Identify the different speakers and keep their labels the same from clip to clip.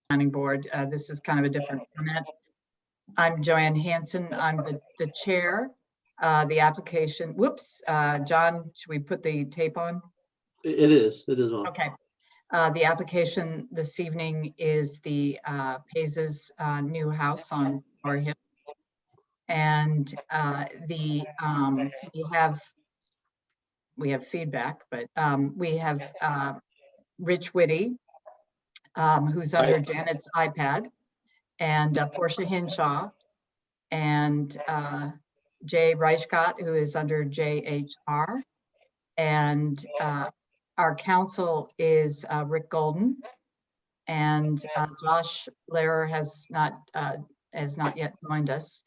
Speaker 1: planning board. This is kind of a different format. I'm Joanne Hanson. I'm the chair. The application, whoops, John, should we put the tape on?
Speaker 2: It is on.
Speaker 1: Okay. The application this evening is the Paze's new house on Bar Hill. And we have feedback, but we have Rich Whitty, who's under Janet's iPad, and Portia Hinshaw, and Jay Reichgott, who is under JHR, and our counsel is Rick Golden, and Josh Lehrer has not yet joined us.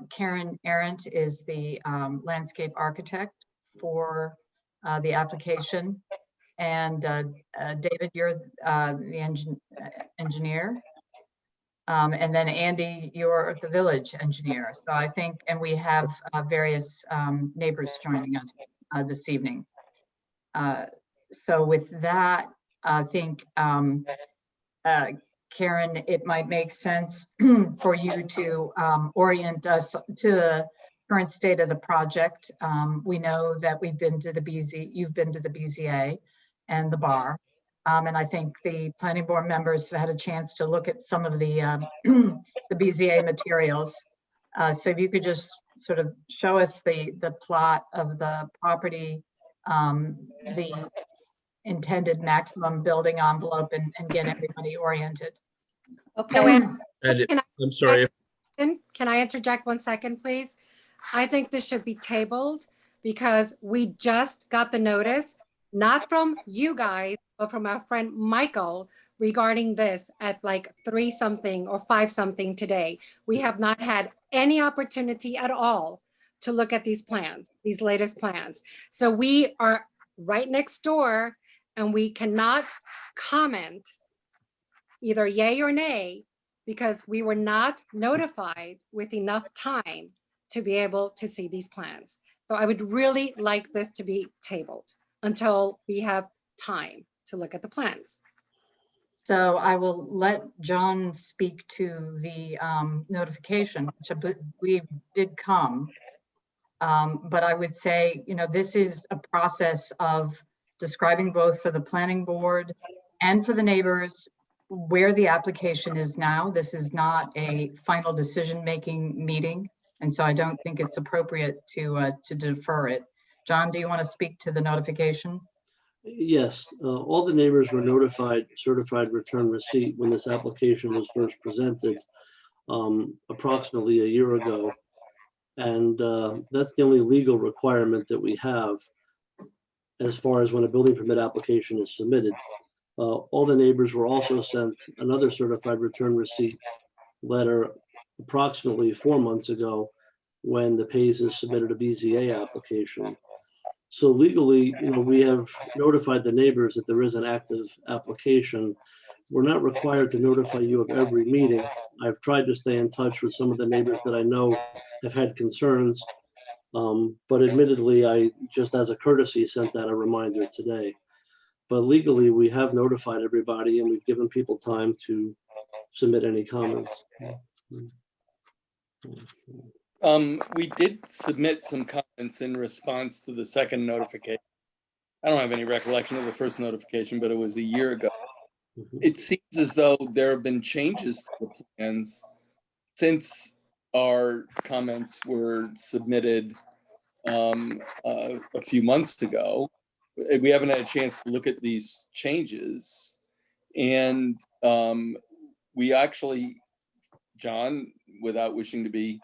Speaker 1: Karen Arendt is the landscape architect for the application, and David, you're the engineer, and then Andy, you're the village engineer. So I think, and we have various neighbors joining us this evening. So with that, I think, Karen, it might make sense for you to orient us to the current state of the project. We know that you've been to the BZA and the bar. And I think the planning board members have had a chance to look at some of the the BZA materials. So if you could just sort of show us the plot of the property, the intended maximum building envelope, and get everybody oriented.
Speaker 3: Okay.
Speaker 4: I'm sorry.
Speaker 3: Can I interject 1 second, please? I think this should be tabled because we just got the notice, not from you guys, but from our friend Michael regarding this at like 3 something or 5 something today. We have not had any opportunity at all to look at these plans, these latest plans. So we are right next door and we cannot comment either yay or nay because we were not notified with enough time to be able to see these plans. So I would really like this to be tabled until we have time to look at the plans.
Speaker 1: So I will let John speak to the notification, which I believe did come. But I would say, you know, this is a process of describing both for the planning board and for the neighbors where the application is now. This is not a final decision-making meeting. And so I don't think it's appropriate to defer it. John, do you want to speak to the notification?
Speaker 2: Yes, all the neighbors were notified certified return receipt when this application was first presented approximately a year ago. And that's the only legal requirement that we have as far as when a building permit application is submitted. All the neighbors were also sent another certified return receipt letter approximately 4 months ago when the Pazes submitted a BZA application. So legally, you know, we have notified the neighbors that there is an active application. We're not required to notify you of every meeting. I've tried to stay in touch with some of the neighbors that I know have had concerns, but admittedly, I just as a courtesy sent out a reminder today. But legally, we have notified everybody and we've given people time to submit any comments.
Speaker 4: We did submit some comments in response to the second notification. I don't have any recollection of the first notification, but it was a year ago. It seems as though there have been changes to the plans since our comments were submitted a few months ago. We haven't had a chance to look at these changes. And we actually, John, without wishing to be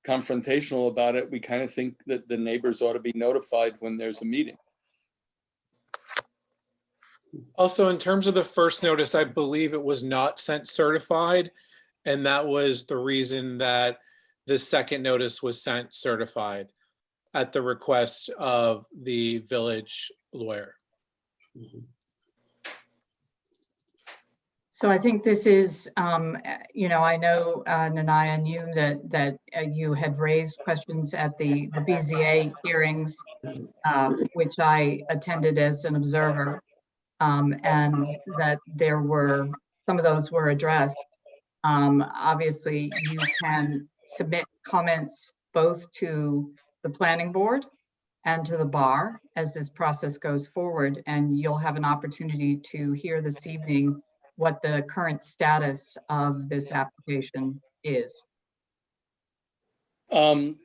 Speaker 4: confrontational about it, we kind of think that the neighbors ought to be notified when there's a meeting.
Speaker 5: Also, in terms of the first notice, I believe it was not sent certified, and that was the reason that the second notice was sent certified at the request of the village lawyer.
Speaker 1: So I think this is, you know, I know Nanaya knew that you had raised questions at the BZA hearings, which I attended as an observer, and that there were some of those were addressed. Obviously, you can submit comments both to the planning board and to the bar as this process goes forward, and you'll have an opportunity to hear this evening what the current status of this application is.
Speaker 4: Um,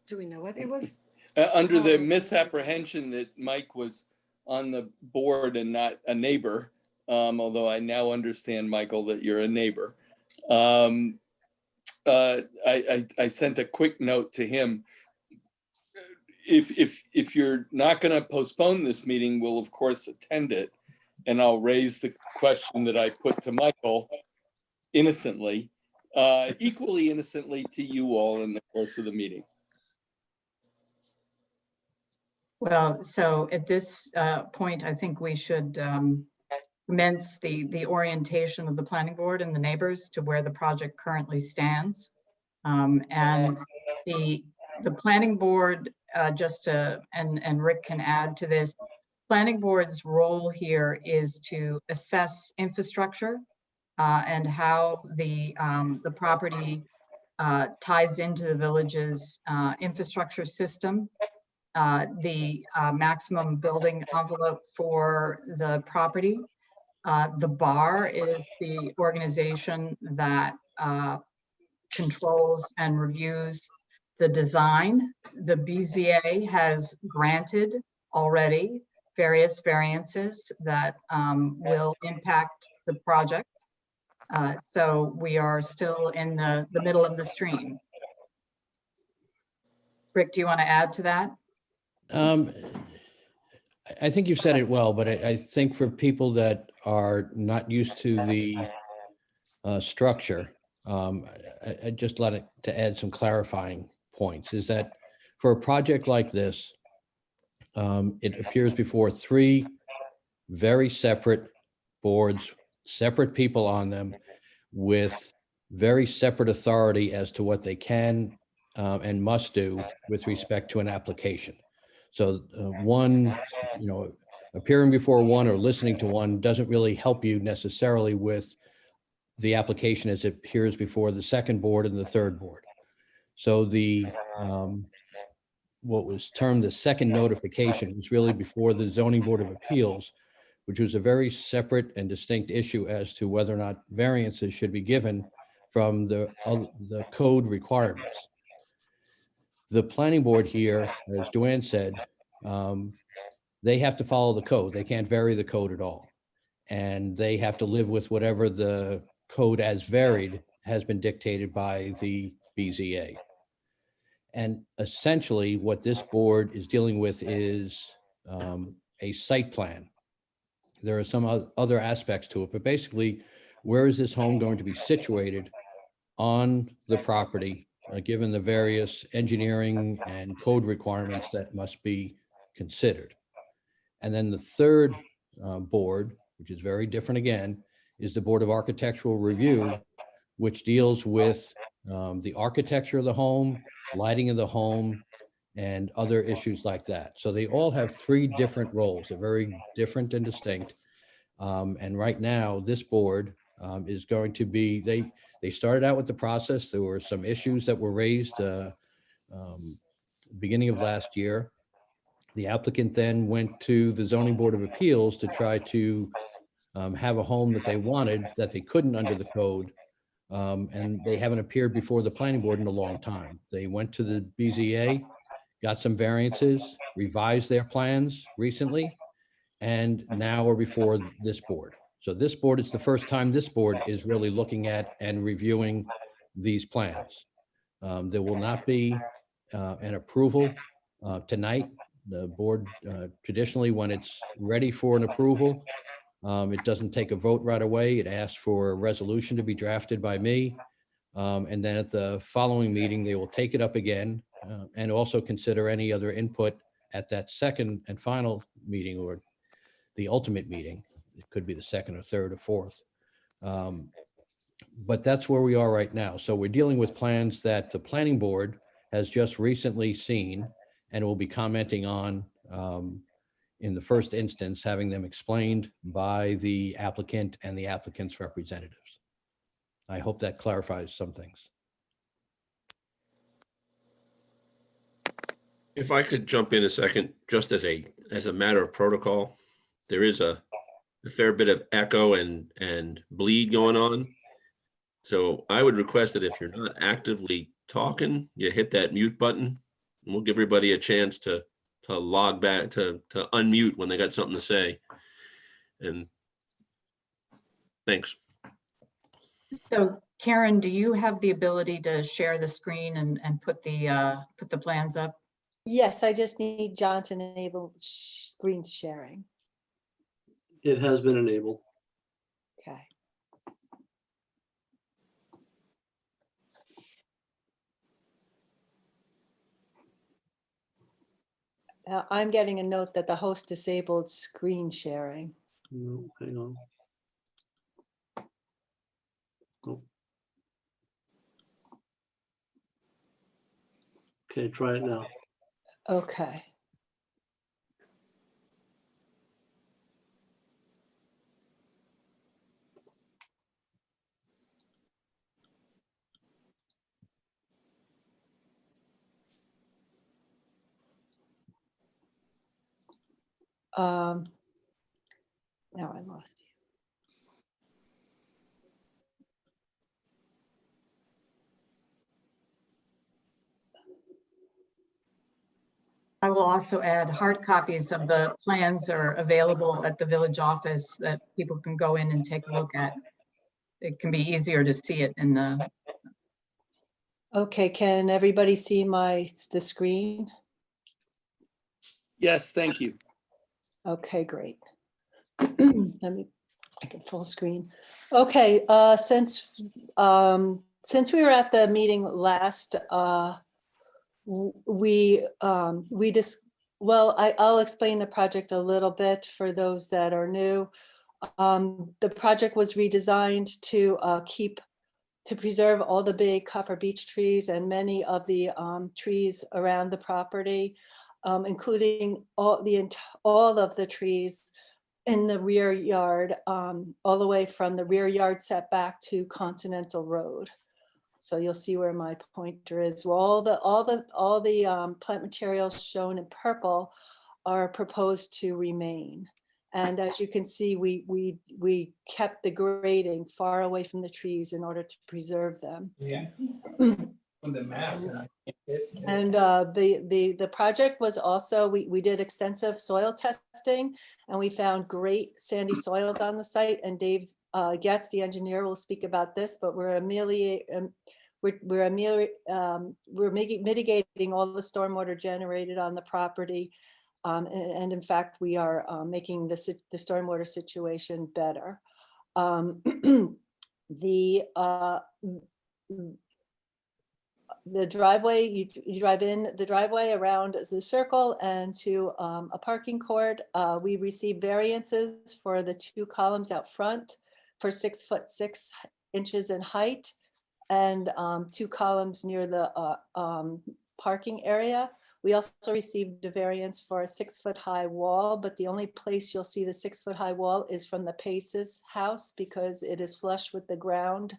Speaker 3: Do we know what it was?
Speaker 4: Under the misapprehension that Mike was on the board and not a neighbor, although I now understand, Michael, that you're a neighbor. I sent a quick note to him. If you're not going to postpone this meeting, we'll of course attend it, and I'll raise the question that I put to Michael innocently, equally innocently to you all in the course of the meeting.
Speaker 1: Well, so at this point, I think we should commence the orientation of the planning board and the neighbors to where the project currently stands. And the planning board, and Rick can add to this, planning board's role here is to assess infrastructure and how the property ties into the village's infrastructure system. The maximum building envelope for the property. The bar is the organization that controls and reviews the design. The BZA has granted already various variances that will impact the project. So we are still in the middle of the stream. Rick, do you want to add to that?
Speaker 6: I think you've said it well, but I think for people that are not used to the structure, I just let it to add some clarifying points, is that for a project like this, it appears before 3 very separate boards, separate people on them with very separate authority as to what they can and must do with respect to an application. So one, appearing before one or listening to one doesn't really help you necessarily with the application as it appears before the second board and the third board. So the what was termed the second notification was really before the Zoning Board of Appeals, which was a very separate and distinct issue as to whether or not variances should be given from the code requirements. The planning board here, as Joanne said, they have to follow the code. They can't vary the code at all. And they have to live with whatever the code as varied has been dictated by the BZA. And essentially what this board is dealing with is a site plan. There are some other aspects to it, but basically, where is this home going to be situated on the property, given the various engineering and code requirements that must be considered. And then the third board, which is very different again, is the Board of Architectural Review, which deals with the architecture of the home, lighting of the home, and other issues like that. So they all have 3 different roles. They're very different and distinct. And right now, this board is going to be, they started out with the process. There were some issues that were raised beginning of last year. The applicant then went to the Zoning Board of Appeals to try to have a home that they wanted that they couldn't under the code. And they haven't appeared before the planning board in a long time. They went to the BZA, got some variances, revised their plans recently, and now are before this board. So this board, it's the first time this board is really looking at and reviewing these plans. There will not be an approval tonight. The board traditionally, when it's ready for an approval, it doesn't take a vote right away. It asks for a resolution to be drafted by me. And then at the following meeting, they will take it up again and also consider any other input at that second and final meeting or the ultimate meeting. It could be the second or third or fourth. But that's where we are right now. So we're dealing with plans that the planning board has just recently seen and will be commenting on in the first instance, having them explained by the applicant and the applicant's representatives. I hope that clarifies some things.
Speaker 7: If I could jump in a second, just as a matter of protocol, there is a fair bit of echo and bleed going on. So I would request that if you're not actively talking, you hit that mute button, and we'll give everybody a chance to log back, to unmute when they got something to say. And thanks.
Speaker 1: So Karen, do you have the ability to share the screen and put the plans up?
Speaker 8: Yes, I just need John to enable screen sharing.
Speaker 2: It has been enabled.
Speaker 8: Okay. I'm getting a note that the host disabled screen sharing.
Speaker 2: No, hang on. Oh. Okay, try it now.
Speaker 8: Okay. Now I lost you.
Speaker 1: I will also add hard copies of the plans are available at the village office that people can go in and take a look at. It can be easier to see it in the,
Speaker 8: Okay, can everybody see the screen?
Speaker 4: Yes, thank you.
Speaker 8: Okay, great. Let me make it full screen. Okay, since we were at the meeting last, I'll explain the project a little bit for those that are new. The project was redesigned to preserve all the big copper beech trees and many of the trees around the property, including all of the trees in the rear yard, all the way from the rear yard setback to Continental Road. So you'll see where my pointer is. Well, all the plant materials shown in purple are proposed to remain. And as you can see, we kept the grading far away from the trees in order to preserve them.
Speaker 9: Yeah. On the map.
Speaker 8: And the project was also, we did extensive soil testing and we found great sandy soils on the site. And Dave Getz, the engineer, will speak about this, but we're mitigating all the stormwater generated on the property. And in fact, we are making the stormwater situation better. The driveway, you drive in the driveway around the circle and to a parking court. We received variances for the 2 columns out front for 6'6" in height and 2 columns near the parking area. We also received a variance for a 6-foot-high wall, but the only place you'll see the 6-foot-high wall is from the Pace's house because it is flush with the ground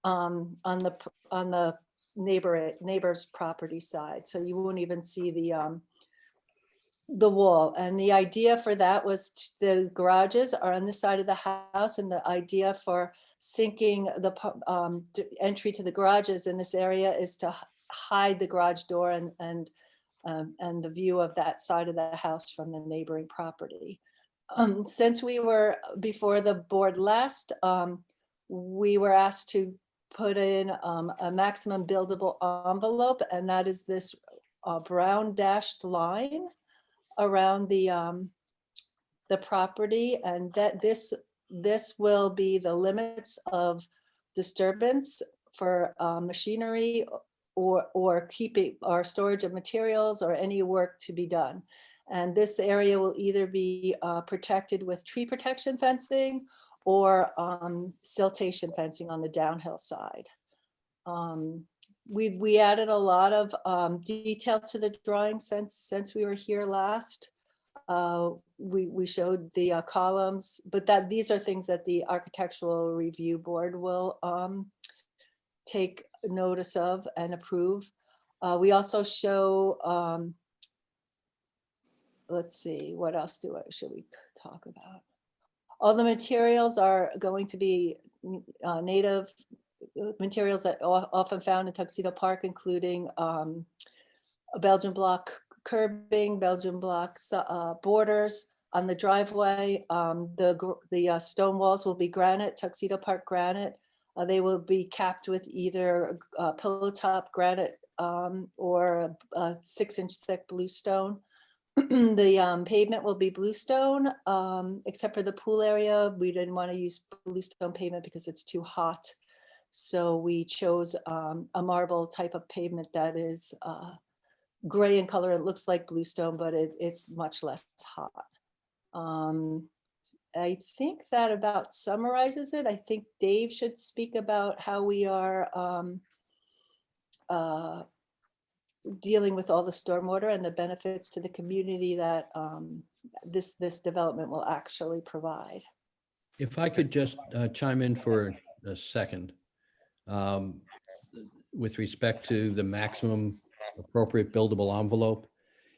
Speaker 8: on the neighbor's property side. So you won't even see the wall. And the idea for that was the garages are on this side of the house, and the idea for sinking the entry to the garages in this area is to hide the garage door and the view of that side of the house from the neighboring property. Since we were before the board last, we were asked to put in a maximum buildable envelope, and that is this brown dashed line around the property, and that this will be the limits of disturbance for machinery or keeping or storage of materials or any work to be done. And this area will either be protected with tree protection fencing or siltation fencing on the downhill side. We added a lot of detail to the drawing since we were here last. We showed the columns, but these are things that the Architectural Review Board will take notice of and approve. We also show, let's see, what else should we talk about? All the materials are going to be native materials that are often found in Tuxedo Park, including a Belgian block curbing, Belgian blocks borders on the driveway. The stone walls will be granite, Tuxedo Park granite. They will be capped with either pillow top granite or a 6-inch thick bluestone. The pavement will be bluestone, except for the pool area. We didn't want to use bluestone pavement because it's too hot. So we chose a marble type of pavement that is gray in color. It looks like bluestone, but it's much less hot. I think that about summarizes it. I think Dave should speak about how we are dealing with all the stormwater and the benefits to the community that this development will actually provide.
Speaker 6: If I could just chime in for a second. With respect to the maximum appropriate buildable envelope,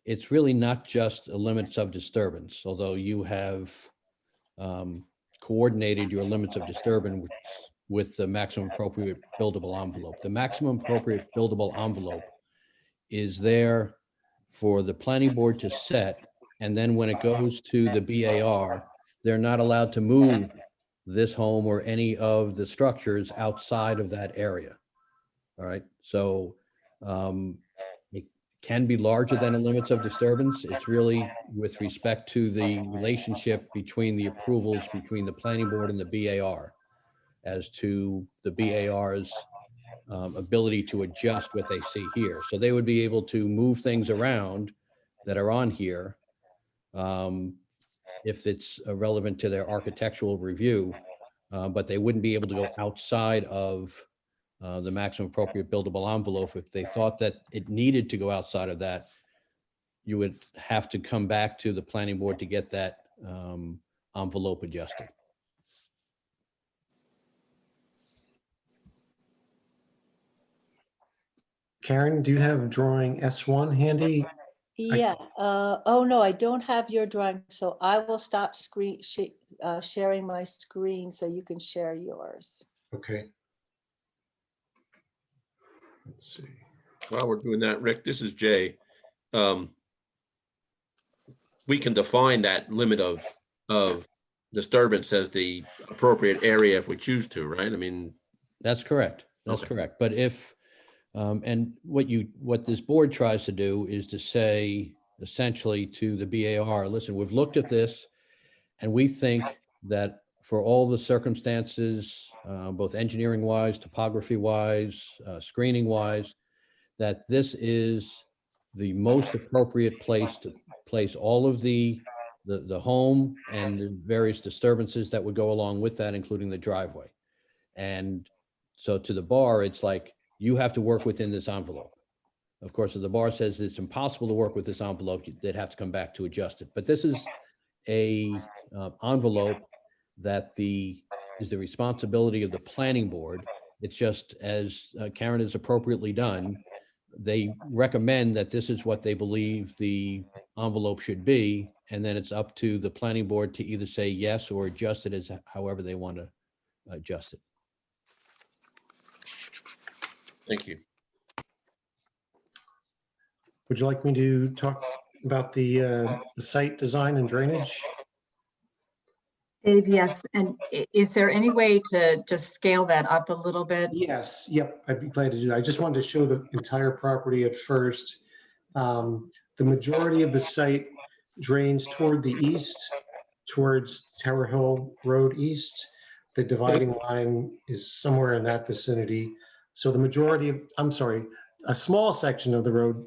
Speaker 6: it's really not just a limits of disturbance, although you have coordinated your limits of disturbance with the maximum appropriate buildable envelope. The maximum appropriate buildable envelope is there for the planning board to set, and then when it goes to the BAR, they're not allowed to move this home or any of the structures outside of that area. All right, so it can be larger than the limits of disturbance. It's really with respect to the relationship between the approvals between the planning board and the BAR as to the BAR's ability to adjust what they see here. So they would be able to move things around that are on here if it's relevant to their architectural review, but they wouldn't be able to go outside of the maximum appropriate buildable envelope. If they thought that it needed to go outside of that, you would have to come back to the planning board to get that envelope adjusted.
Speaker 10: Karen, do you have drawing S1 handy?
Speaker 8: Yeah, oh no, I don't have your drawing, so I will stop sharing my screen so you can share yours.
Speaker 10: Okay. Let's see.
Speaker 7: While we're doing that, Rick, this is Jay. We can define that limit of disturbance as the appropriate area if we choose to, right? I mean,
Speaker 6: That's correct. That's
Speaker 7: Okay.
Speaker 6: correct. But if, and what this board tries to do is to say essentially to the BAR, listen, we've looked at this and we think that for all the circumstances, both engineering wise, topography wise, screening wise, that this is the most appropriate place to place all of the home and the various disturbances that would go along with that, including the driveway. And so to the bar, it's like, you have to work within this envelope. Of course, if the bar says it's impossible to work with this envelope, they'd have to come back to adjust it. But this is a envelope that is the responsibility of the planning board. It's just as Karen has appropriately done, they recommend that this is what they believe the envelope should be. And then it's up to the planning board to either say yes or adjust it as however they want to adjust it.
Speaker 7: thank you.
Speaker 10: Would you like me to talk about the site design and drainage?
Speaker 1: Dave, yes. And is there any way to just scale that up a little bit?
Speaker 10: Yes, yep, I'd be glad to do that. I just wanted to show the entire property at first. The majority of the site drains toward the east, towards Tower Hill Road East. The dividing line is somewhere in that vicinity. So the majority of, I'm sorry, a small section of the road,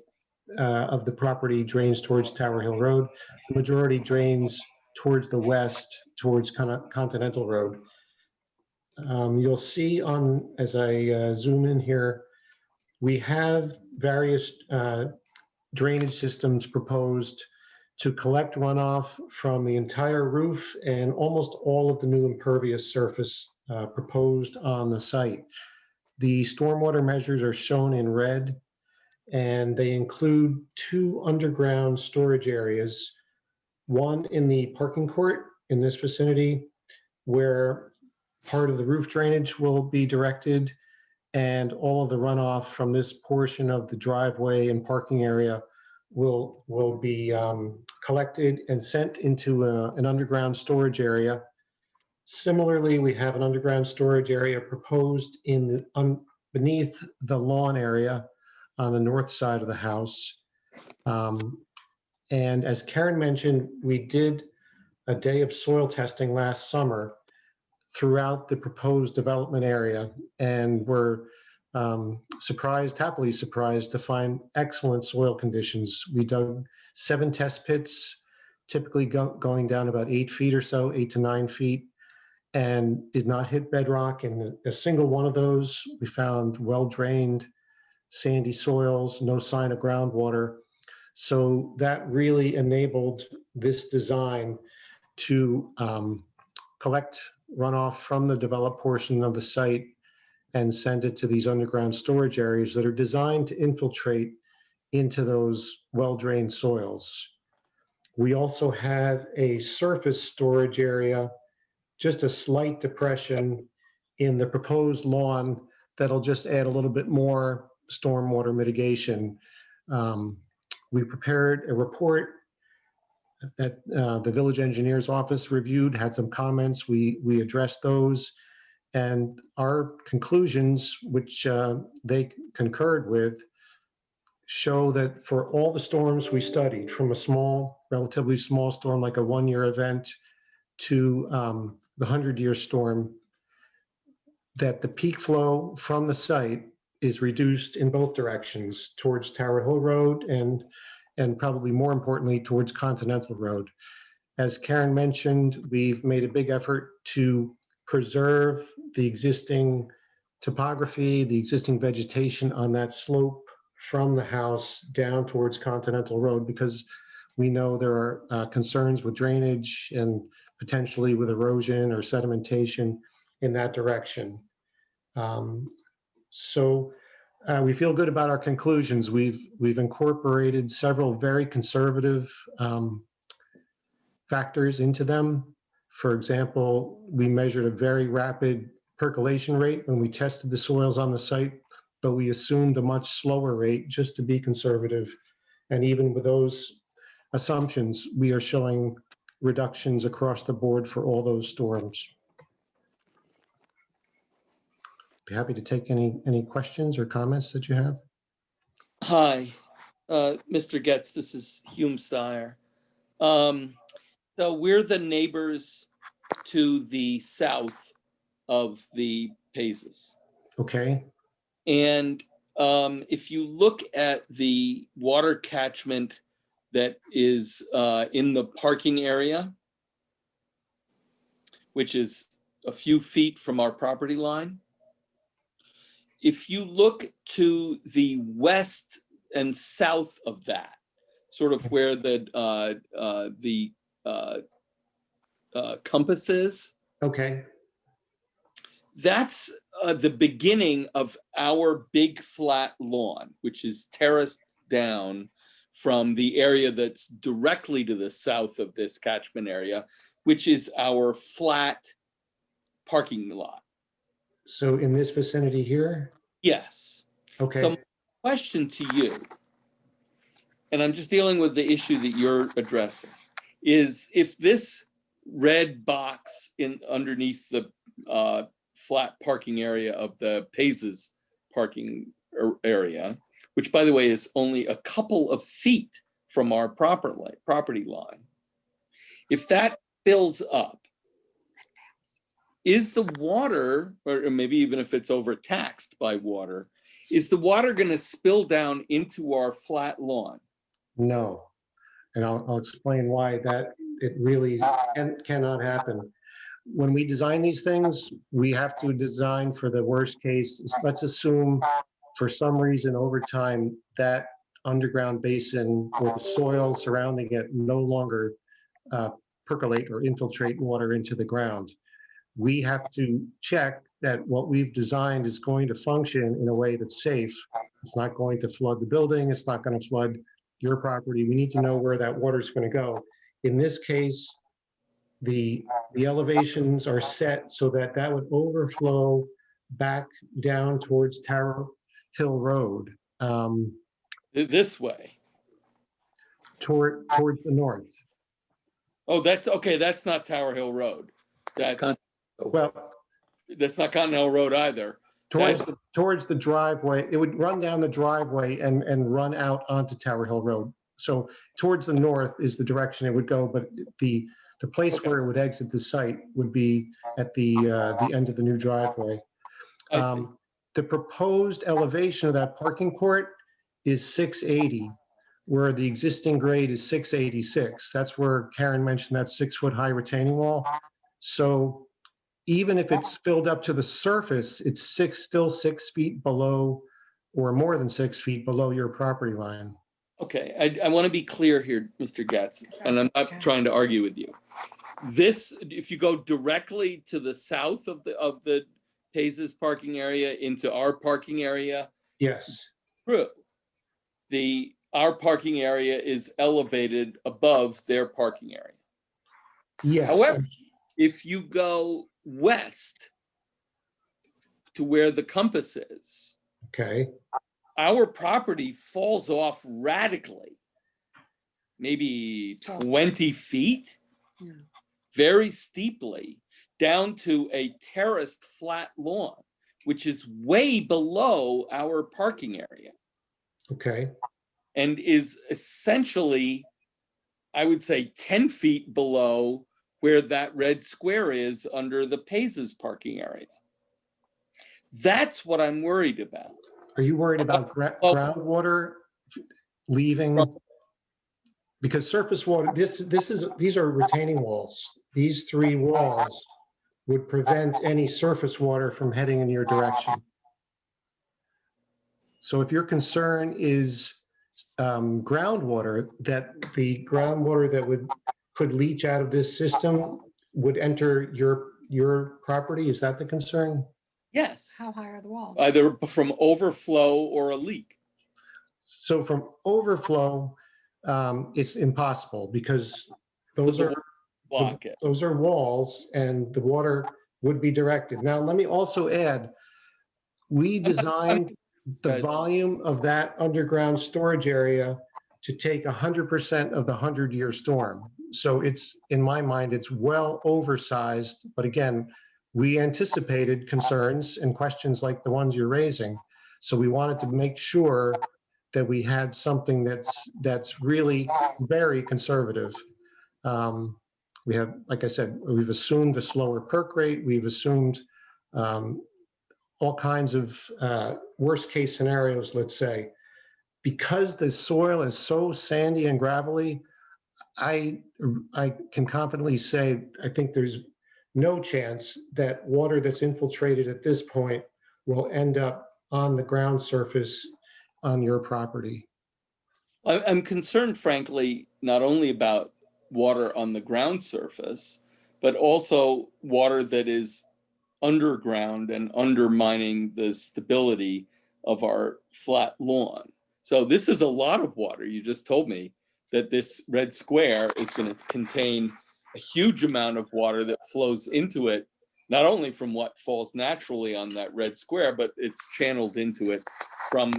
Speaker 10: of the property drains towards Tower Hill Road. The majority drains towards the west, towards Continental Road. You'll see as I zoom in here, we have various drainage systems proposed to collect runoff from the entire roof and almost all of the new impervious surface proposed on the site. The stormwater measures are shown in red, and they include 2 underground storage areas, one in the parking court in this vicinity, where part of the roof drainage will be directed, and all of the runoff from this portion of the driveway and parking area will be collected and sent into an underground storage area. Similarly, we have an underground storage area proposed beneath the lawn area on the north side of the house. And as Karen mentioned, we did a day of soil testing last summer throughout the proposed development area, and were happily surprised to find excellent soil conditions. We dug 7 test pits, typically going down about 8 feet or so, 8 to 9 feet, and did not hit bedrock. In a single one of those, we found well-drained sandy soils, no sign of groundwater. So that really enabled this design to collect runoff from the developed portion of the site and send it to these underground storage areas that are designed to infiltrate into those well-drained soils. We also have a surface storage area, just a slight depression in the proposed lawn that'll just add a little bit more stormwater mitigation. We prepared a report that the village engineer's office reviewed, had some comments. We addressed those, and our conclusions, which they concurred with, show that for all the storms we studied, from a relatively small storm like a 1-year event to the 100-year storm, that the peak flow from the site is reduced in both directions, towards Tower Hill Road and probably more importantly, towards Continental Road. As Karen mentioned, we've made a big effort to preserve the existing topography, the existing vegetation on that slope from the house down towards Continental Road, because we know there are concerns with drainage and potentially with erosion or sedimentation in that direction. So we feel good about our conclusions. We've incorporated several very conservative factors into them. For example, we measured a very rapid percolation rate when we tested the soils on the site, but we assumed a much slower rate just to be conservative. And even with those assumptions, we are showing reductions across the board for all those storms. Be happy to take any questions or comments that you have.
Speaker 4: Hi, Mr. Getz, this is Hume Steyer. So we're the neighbors to the south of the Pazes.
Speaker 10: Okay.
Speaker 4: And if you look at the water catchment that is in the parking area, which is a few feet from our property line, if you look to the west and south of that, sort of where the compass is,
Speaker 10: Okay.
Speaker 4: that's the beginning of our big flat lawn, which is terraced down from the area that's directly to the south of this catchment area, which is our flat parking lot.
Speaker 10: So in this vicinity here?
Speaker 4: Yes.
Speaker 10: Okay.
Speaker 4: So my question to you, and I'm just dealing with the issue that you're addressing, is if this red box underneath the flat parking area of the Pazes parking area, which by the way is only a couple of feet from our property line, if that fills up, is the water, or maybe even if it's overtaxed by water, is the water going to spill down into our flat lawn?
Speaker 10: No. And I'll explain why that it really cannot happen. When we design these things, we have to design for the worst case. Let's assume for some reason over time that underground basin or the soil surrounding it no longer percolate or infiltrate water into the ground. We have to check that what we've designed is going to function in a way that's safe. It's not going to flood the building. It's not going to flood your property. We need to know where that water is going to go. In this case, the elevations are set so that that would overflow back down towards Tower Hill Road,
Speaker 4: This way.
Speaker 10: towards the north.
Speaker 4: Oh, that's okay. That's not Tower Hill Road.
Speaker 10: Well,
Speaker 4: That's not Continental Road either.
Speaker 10: towards the driveway. It would run down the driveway and run out onto Tower Hill Road. So towards the north is the direction it would go, but the place where it would exit the site would be at the end of the new driveway.
Speaker 4: I see.
Speaker 10: The proposed elevation of that parking court is 680, where the existing grade is 686. That's where Karen mentioned that 6-foot high retaining wall. So even if it's filled up to the surface, it's still 6 feet below, or more than 6 feet below your property line.
Speaker 4: Okay, I want to be clear here, Mr. Getz, and I'm not trying to argue with you. This, if you go directly to the south of the Pace's parking area into our parking area,
Speaker 10: Yes.
Speaker 4: true. Our parking area is elevated above their parking area.
Speaker 10: Yes.
Speaker 4: However, if you go west to where the compass is,
Speaker 10: Okay.
Speaker 4: our property falls off radically, maybe 20 feet, very steeply, down to a terraced flat lawn, which is way below our parking area
Speaker 10: Okay.
Speaker 4: and is essentially, I would say, 10 feet below where that red square is under the Pace's parking area. That's what I'm worried about.
Speaker 10: Are you worried about groundwater leaving? Because surface water, these are retaining walls. These 3 walls would prevent any surface water from heading in your direction. So if your concern is groundwater, that the groundwater that could leach out of this system would enter your property, is that the concern?
Speaker 4: Yes,
Speaker 3: How high are the walls?
Speaker 4: either from overflow or a leak.
Speaker 10: So from overflow, it's impossible because those are
Speaker 4: Block it.
Speaker 10: those are walls and the water would be directed. Now, let me also add, we designed the volume of that underground storage area to take 100% of the 100-year storm. So it's, in my mind, it's well oversized. But again, we anticipated concerns and questions like the ones you're raising. So we wanted to make sure that we had something that's really very conservative. We have, like I said, we've assumed a slower perk rate. We've assumed all kinds of worst case scenarios, let's say. Because the soil is so sandy and gravelly, I can confidently say, I think there's no chance that water that's infiltrated at this point will end up on the ground surface on your property.
Speaker 4: I'm concerned, frankly, not only about water on the ground surface, but also water that is underground and undermining the stability of our flat lawn. So this is a lot of water. You just told me that this red square is going to contain a huge amount of water that flows into it, not only from what falls naturally on that red square, but it's channeled into it from,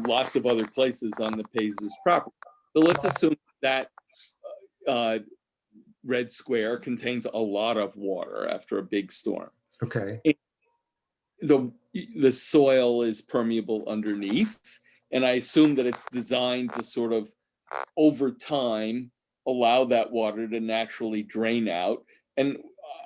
Speaker 4: lots of other places on the Pace's property. So let's assume that red square contains a lot of water after a big storm.
Speaker 10: Okay.
Speaker 4: The soil is permeable underneath, and I assume that it's designed to sort of, over time, allow that water to naturally drain out. And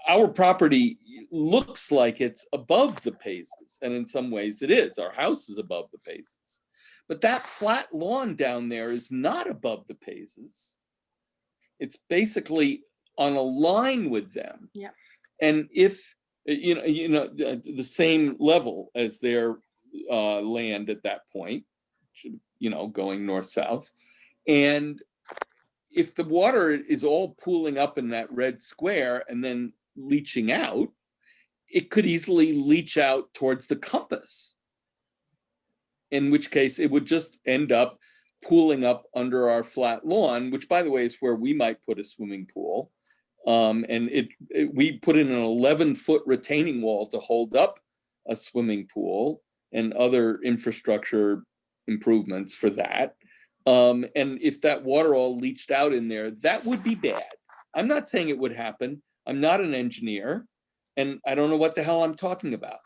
Speaker 4: our property looks like it's above the Paces, and in some ways it is. Our house is above the Paces. But that flat lawn down there is not above the Paces. It's basically on a line with them.
Speaker 3: Yeah.
Speaker 4: And if, the same level as their land at that point, going north-south. And if the water is all pooling up in that red square and then leaching out, it could easily leach out towards the compass. In which case it would just end up pooling up under our flat lawn, which by the way is where we might put a swimming pool. And we put in an 11-foot retaining wall to hold up a swimming pool and other infrastructure improvements for that. And if that water all leached out in there, that would be bad. I'm not saying it would happen. I'm not an engineer, and I don't know what the hell I'm talking about,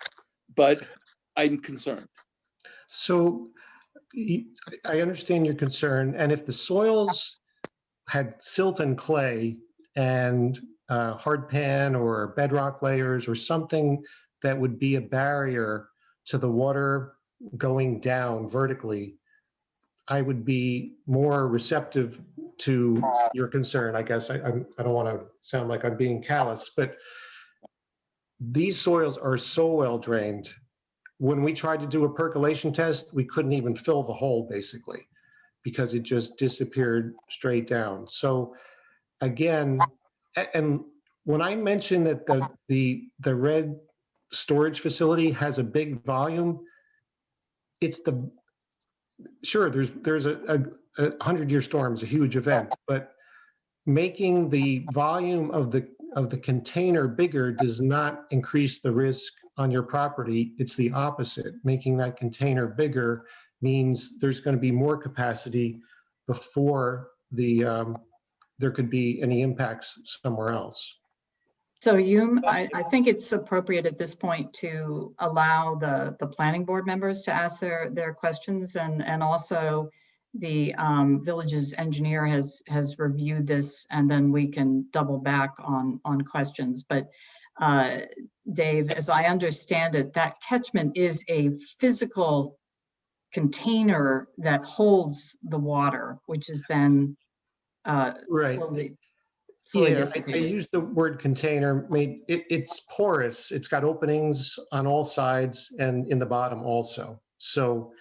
Speaker 4: but I'm concerned.
Speaker 10: So I understand your concern, and if the soils had silt and clay and hard pan or bedrock layers or something that would be a barrier to the water going down vertically, I would be more receptive to your concern. I guess I don't want to sound like I'm being callous, but these soils are so well drained. When we tried to do a percolation test, we couldn't even fill the hole basically because it just disappeared straight down. So again, and when I mentioned that the red storage facility has a big volume, it's sure there's a 100-year storm is a huge event, but making the volume of the container bigger does not increase the risk on your property. It's the opposite. Making that container bigger means there's going to be more capacity before there could be any impacts somewhere else.
Speaker 1: So I think it's appropriate at this point to allow the planning board members to ask their questions, and also the village's engineer has reviewed this, and then we can double back on questions. But Dave, as I understand it, that catchment is a physical container that holds the water, which is then
Speaker 10: Right.
Speaker 1: slowly
Speaker 10: Yeah, I
Speaker 1: dissipated.
Speaker 10: use the word container. It's porous. It's got openings on all sides and in the bottom also. So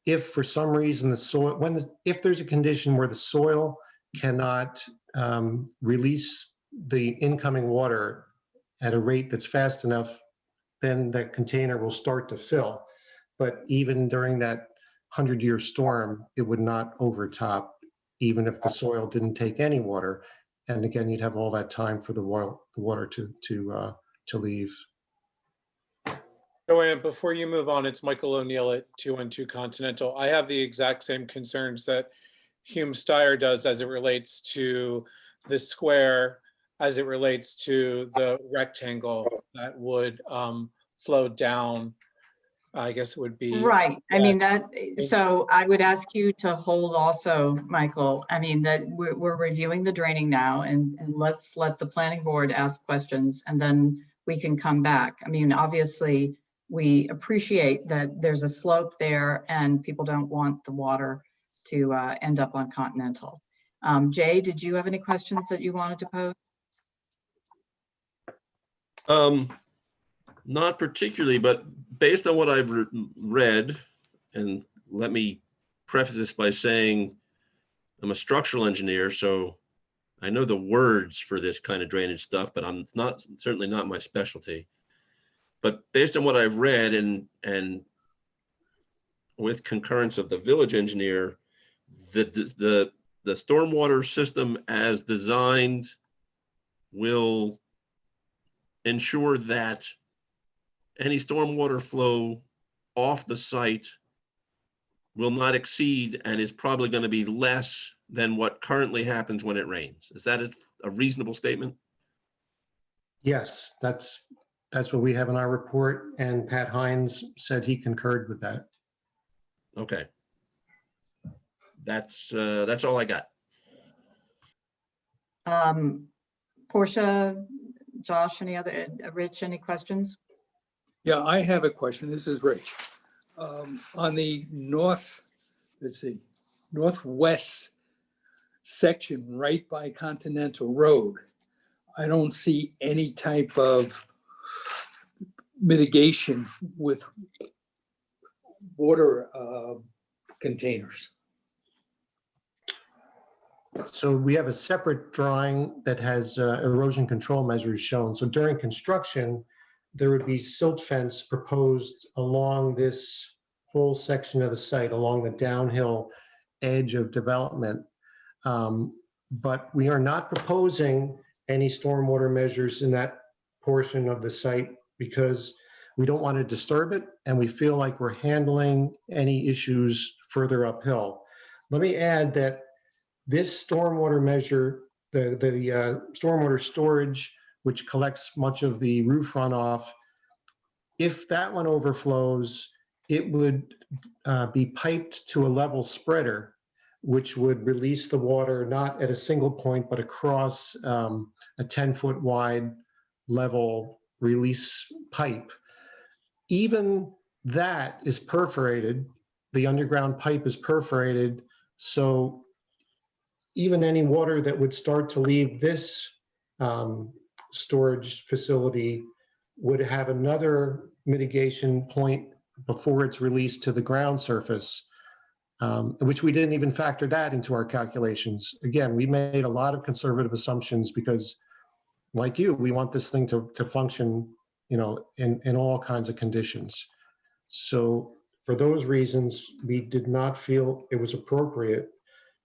Speaker 10: if for some reason the soil, if there's a condition where the soil cannot release the incoming water at a rate that's fast enough, then that container will start to fill. But even during that 100-year storm, it would not overtop, even if the soil didn't take any water. And again, you'd have all that time for the water to leave.
Speaker 5: Joanne, before you move on, it's Michael O'Neill at 212 Continental. I have the exact same concerns that Hume Steyer does as it relates to the square, as it relates to the rectangle that would flow down. I guess it would be.
Speaker 1: Right. I mean, so I would ask you to hold also, Michael. I mean, that we're reviewing the draining now, and let's let the planning board ask questions, and then we can come back. I mean, obviously, we appreciate that there's a slope there and people don't want the water to end up on Continental. Jay, did you have any questions that you wanted to pose?
Speaker 7: Not particularly, but based on what I've read, and let me preface this by saying I'm a structural engineer, so I know the words for this kind of drainage stuff, but it's certainly not my specialty. But based on what I've read and with concurrence of the village engineer, the stormwater system as designed will ensure that any stormwater flow off the site will not exceed and is probably going to be less than what currently happens when it rains. Is that a reasonable statement?
Speaker 10: Yes, that's what we have in our report, and Pat Hines said he concurred with that.
Speaker 7: Okay. That's all I got.
Speaker 1: Portia, Josh, Rich, any questions?
Speaker 9: Yeah, I have a question. This is Rich. On the northwest section right by Continental Road, I don't see any type of mitigation with water containers.
Speaker 10: So we have a separate drawing that has erosion control measures shown. So during construction, there would be silt fence proposed along this whole section of the site, along the downhill edge of development. But we are not proposing any stormwater measures in that portion of the site because we don't want to disturb it, and we feel like we're handling any issues further uphill. Let me add that this stormwater measure, the stormwater storage, which collects much of the roof runoff, if that one overflows, it would be piped to a level spreader, which would release the water not at a single point, but across a 10-foot wide level release pipe. Even that is perforated. The underground pipe is perforated. So even any water that would start to leave this storage facility would have another mitigation point before it's released to the ground surface, which we didn't even factor that into our calculations. Again, we made a lot of conservative assumptions because, like you, we want this thing to function, you know, in all kinds of conditions. So for those reasons, we did not feel it was appropriate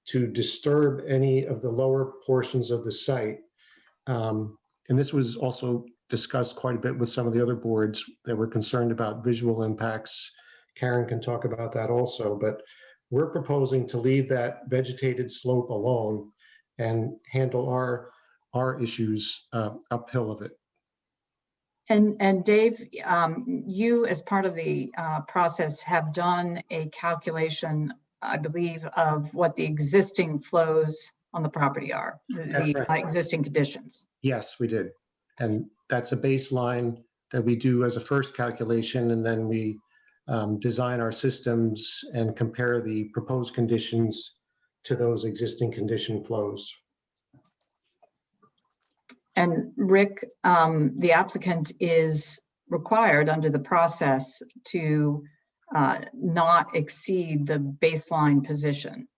Speaker 10: to disturb any of the lower portions of the site. And this was also discussed quite a bit with some of the other boards that were concerned about visual impacts. Karen can talk about that also, but we're proposing to leave that vegetated slope alone and handle our issues uphill of it.
Speaker 1: And Dave, you as part of the process have done a calculation, I believe, of what the existing flows on the property are, the existing conditions.
Speaker 10: Yes, we did. And that's a baseline that we do as a first calculation, and then we design our systems and compare the proposed conditions to those existing condition flows.
Speaker 1: And Rick, the applicant is required under the process to not exceed the baseline position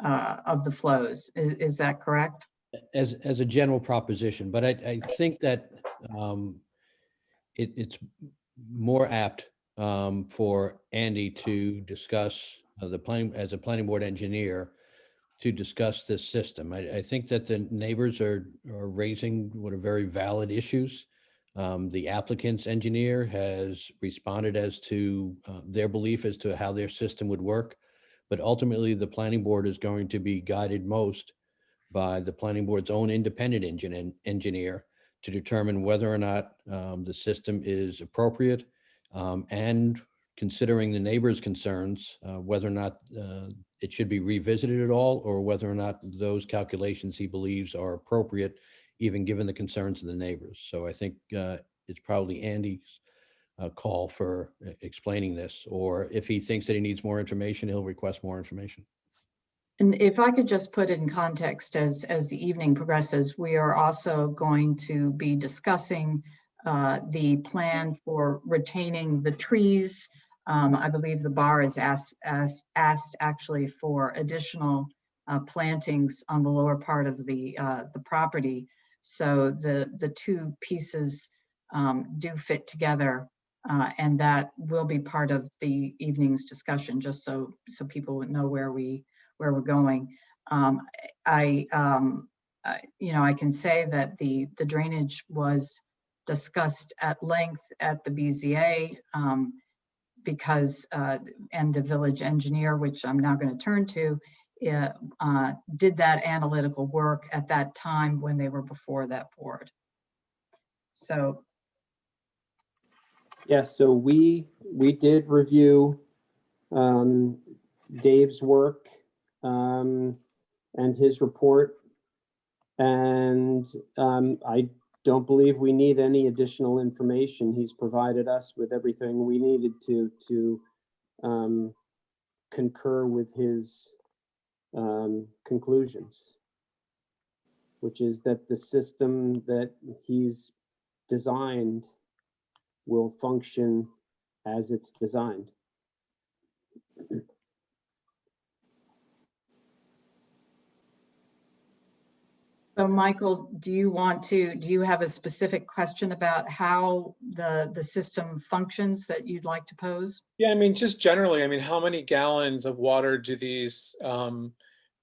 Speaker 1: of the flows. Is that correct?
Speaker 6: As a general proposition, but I think that it's more apt for Andy to discuss as a planning board engineer to discuss this system. I think that the neighbors are raising what are very valid issues. The applicant's engineer has responded as to their belief as to how their system would work, but ultimately the planning board is going to be guided most by the planning board's own independent engineer to determine whether or not the system is appropriate, and considering the neighbors' concerns, whether or not it should be revisited at all, or whether or not those calculations he believes are appropriate, even given the concerns of the neighbors. So I think it's probably Andy's call for explaining this, or if he thinks that he needs more information, he'll request more information.
Speaker 1: And if I could just put it in context, as the evening progresses, we are also going to be discussing the plan for retaining the trees. I believe the bar is asked actually for additional plantings on the lower part of the property. So the two pieces do fit together, and that will be part of the evening's discussion, just so people would know where we're going. I can say that the drainage was discussed at length at the BZA, because and the village engineer, which I'm now going to turn to, did that analytical work at that time when they were before that board. So
Speaker 11: yes, so we did review Dave's work and his report, and I don't believe we need any additional information. He's provided us with everything we needed to concur with his conclusions, which is that the system that he's designed will function as it's designed.
Speaker 1: So Michael, do you have a specific question about how the system functions that you'd like to pose?
Speaker 5: Yeah, I mean, just generally, I mean, how many gallons of water do these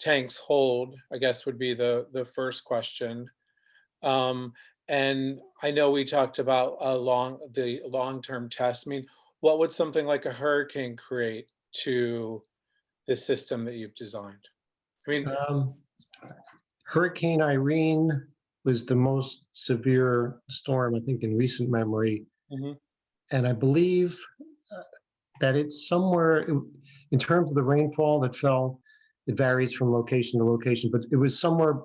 Speaker 5: tanks hold? I guess would be the first question. And I know we talked about the long-term test. I mean, what would something like a hurricane create to the system that you've designed? I mean,
Speaker 10: Hurricane Irene was the most severe storm, I think, in recent memory.
Speaker 5: Mhm.
Speaker 10: And I believe that it's somewhere, in terms of the rainfall that fell, it varies from location to location, but it was somewhere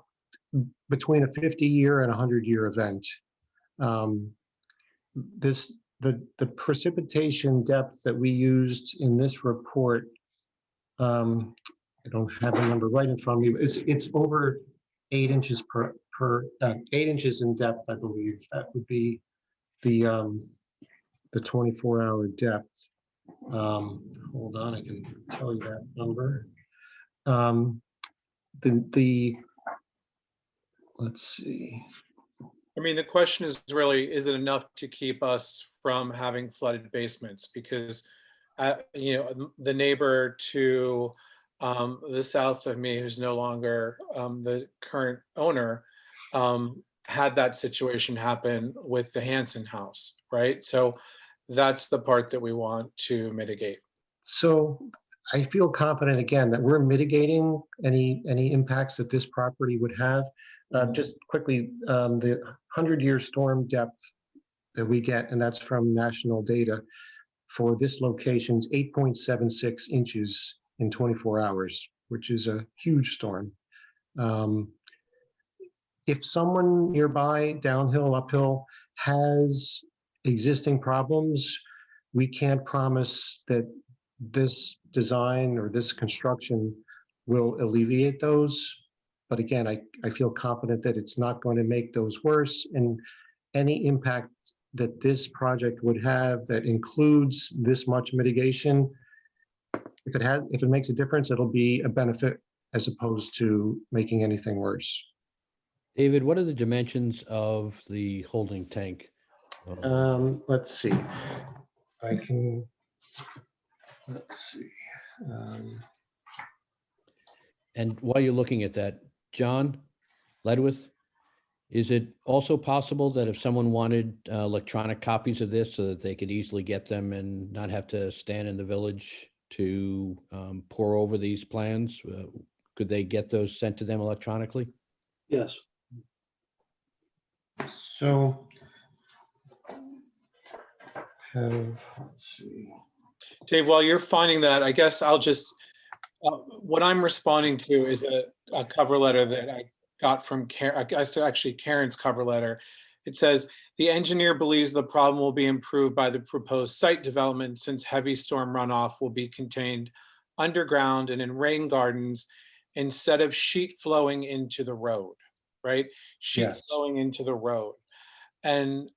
Speaker 10: between a 50-year and 100-year event. The precipitation depth that we used in this report, I don't have the number right in front of me. It's over 8 inches per 8 inches in depth, I believe. That would be the 24-hour depth. Hold on, I can tell you that number. Let's see.
Speaker 5: I mean, the question is really, is it enough to keep us from having flooded basements? Because, you know, the neighbor to the south of me, who's no longer the current owner, had that situation happen with the Hanson house, right? So that's the part that we want to mitigate.
Speaker 10: So I feel confident again that we're mitigating any impacts that this property would have. Just quickly, the 100-year storm depth that we get, and that's from national data, for this location is 8.76 inches in 24 hours, which is a huge storm. If someone nearby, downhill, uphill, has existing problems, we can't promise that this design or this construction will alleviate those. But again, I feel confident that it's not going to make those worse. And any impact that this project would have that includes this much mitigation, if it makes a difference, it'll be a benefit as opposed to making anything worse.
Speaker 6: David, what are the dimensions of the holding tank?
Speaker 10: Let's see. Let's see.
Speaker 6: And while you're looking at that, John Ledwith, is it also possible that if someone wanted electronic copies of this so that they could easily get them and not have to stand in the village to pore over these plans, could they get those sent to them electronically?
Speaker 2: Yes.
Speaker 10: So, let's see.
Speaker 5: Dave, while you're finding that, I guess I'll just, what I'm responding to is a cover letter that I got from Karen, actually Karen's cover letter. It says, the engineer believes the problem will be improved by the proposed site development since heavy storm runoff will be contained underground and in rain gardens instead of sheet flowing into the road, right? Sheet flowing into the road. And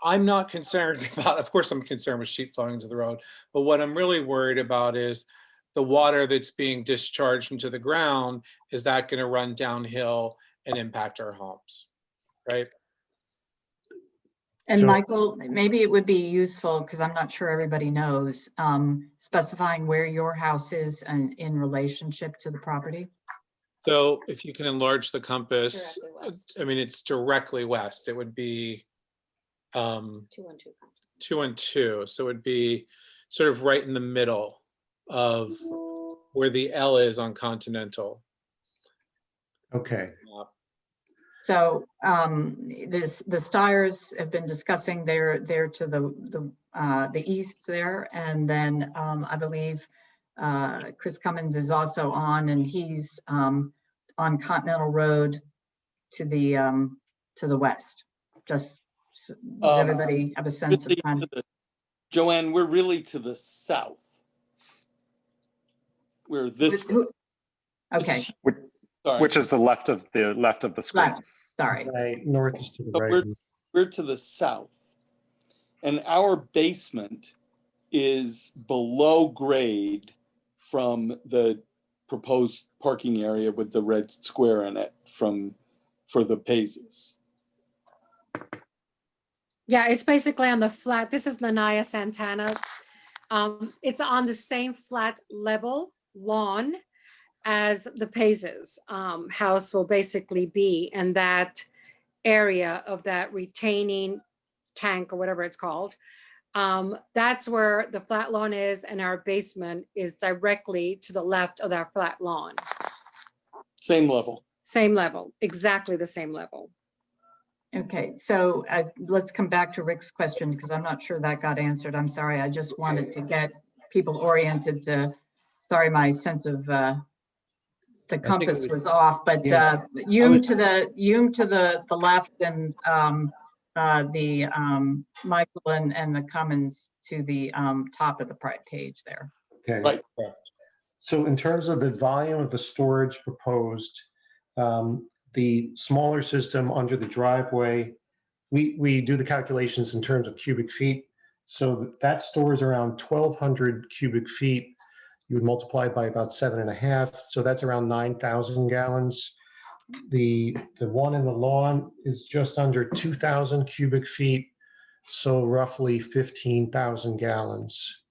Speaker 5: I'm not concerned about, of course I'm concerned with sheet flowing into the road, but what I'm really worried about is the water that's being discharged into the ground. Is that going to run downhill and impact our homes, right?
Speaker 1: And
Speaker 10: So-
Speaker 1: Michael, maybe it would be useful, because I'm not sure everybody knows, specifying where your house is and in relationship to the property.
Speaker 5: So if you can enlarge the compass,
Speaker 8: Directly west.
Speaker 5: I mean, it's directly west. It would be
Speaker 8: 2 and 2.
Speaker 5: 2 and 2. So it would be sort of right in the middle of where the L is on Continental.
Speaker 10: Okay.
Speaker 1: So the Steyrs have been discussing they're to the east there, and then I believe Chris Cummins is also on, and he's on Continental Road to the west. Just does everybody have a sense of kind of?
Speaker 4: Joanne, we're really to the south. We're this way.
Speaker 1: Okay,
Speaker 4: Sorry.
Speaker 12: Which is the left of the screen.
Speaker 1: left. Sorry.
Speaker 10: Right, north is to the
Speaker 4: But
Speaker 10: right.
Speaker 4: we're to the south. And our basement is below grade from the proposed parking area with the red square in it from for the Paises.
Speaker 3: Yeah, it's basically on the flat. This is Lanaya Santana. It's on the same flat level lawn as the Paises house will basically be, and that area of that retaining tank or whatever it's called. That's where the flat lawn is, and our basement is directly to the left of that flat lawn.
Speaker 4: Same level.
Speaker 3: Same level, exactly the same level.
Speaker 1: Okay, so let's come back to Rick's question because I'm not sure that got answered. I'm sorry. I just wanted to get people oriented to, sorry, my sense of the compass was off, but Hume to the left and Michael and the Cummins to the top of the page there.
Speaker 10: Okay.
Speaker 4: Right.
Speaker 10: So in terms of the volume of the storage proposed, the smaller system under the driveway, we do the calculations in terms of cubic feet. So that stores around 1,200 cubic feet. You would multiply by about 7.5. So that's around 9,000 gallons. The one in the lawn is just under 2,000 cubic feet. So roughly 15,000 gallons.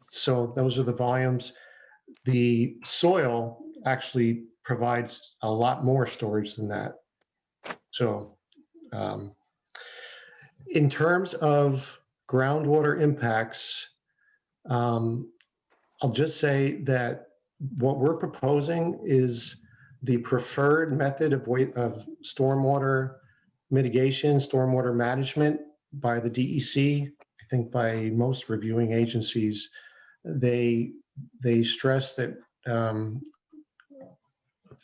Speaker 10: So those are the volumes. The soil actually provides a lot more storage than that. So in terms of groundwater impacts, I'll just say that what we're proposing is the preferred method of stormwater mitigation, stormwater management by the DEC. I think by most reviewing agencies, they stress that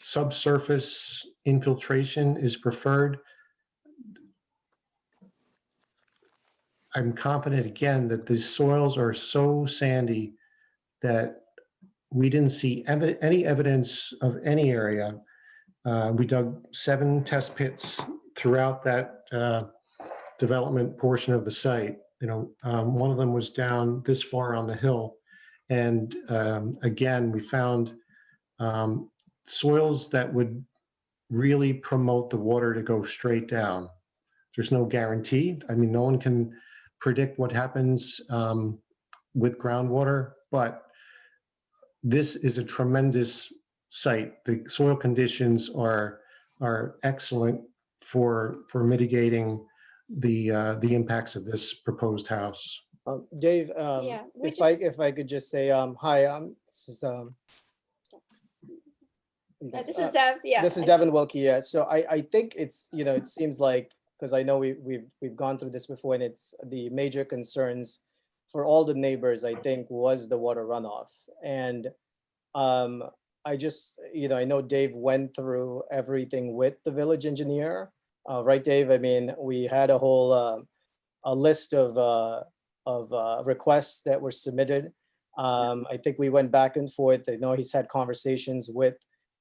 Speaker 10: subsurface infiltration is preferred. I'm confident again that the soils are so sandy that we didn't see any evidence of any area. We dug 7 test pits throughout that development portion of the site. One of them was down this far on the hill. And again, we found soils that would really promote the water to go straight down. There's no guarantee. I mean, no one can predict what happens with groundwater, but this is a tremendous site. The soil conditions are excellent for mitigating the impacts of this proposed house.
Speaker 13: Dave,
Speaker 14: Yeah, we
Speaker 13: if I could just say, hi, this is
Speaker 14: Dev. Yeah.
Speaker 13: This is Devin Wilkie. Yeah. So I think it's, it seems like, because I know we've gone through this before, and it's the major concerns for all the neighbors, I think, was the water runoff. And I just, I know Dave went through everything with the village engineer, right, Dave? I mean, we had a whole a list of requests that were submitted. I think we went back and forth. I know he's had conversations with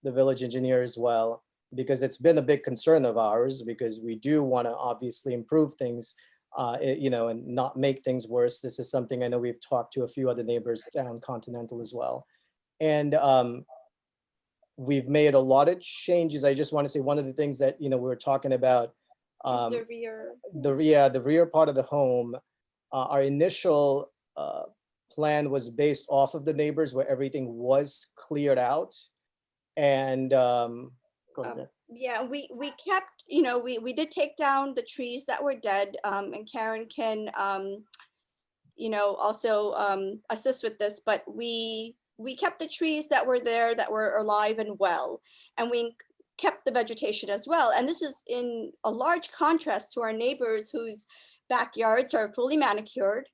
Speaker 13: the village engineer as well, because it's been a big concern of ours, because we do want to obviously improve things, and not make things worse. This is something I know we've talked to a few other neighbors down Continental as well. And we've made a lot of changes. I just want to say one of the things that, we were talking about,
Speaker 14: Is the rear.
Speaker 13: the rear part of the home, our initial plan was based off of the neighbors where everything was cleared out. And go ahead.
Speaker 14: Yeah, we kept, we did take down the trees that were dead, and Karen can, also assist with this, but we kept the trees that were there that were alive and well, and we kept the vegetation as well. And this is in a large contrast to our neighbors whose backyards are fully manicured.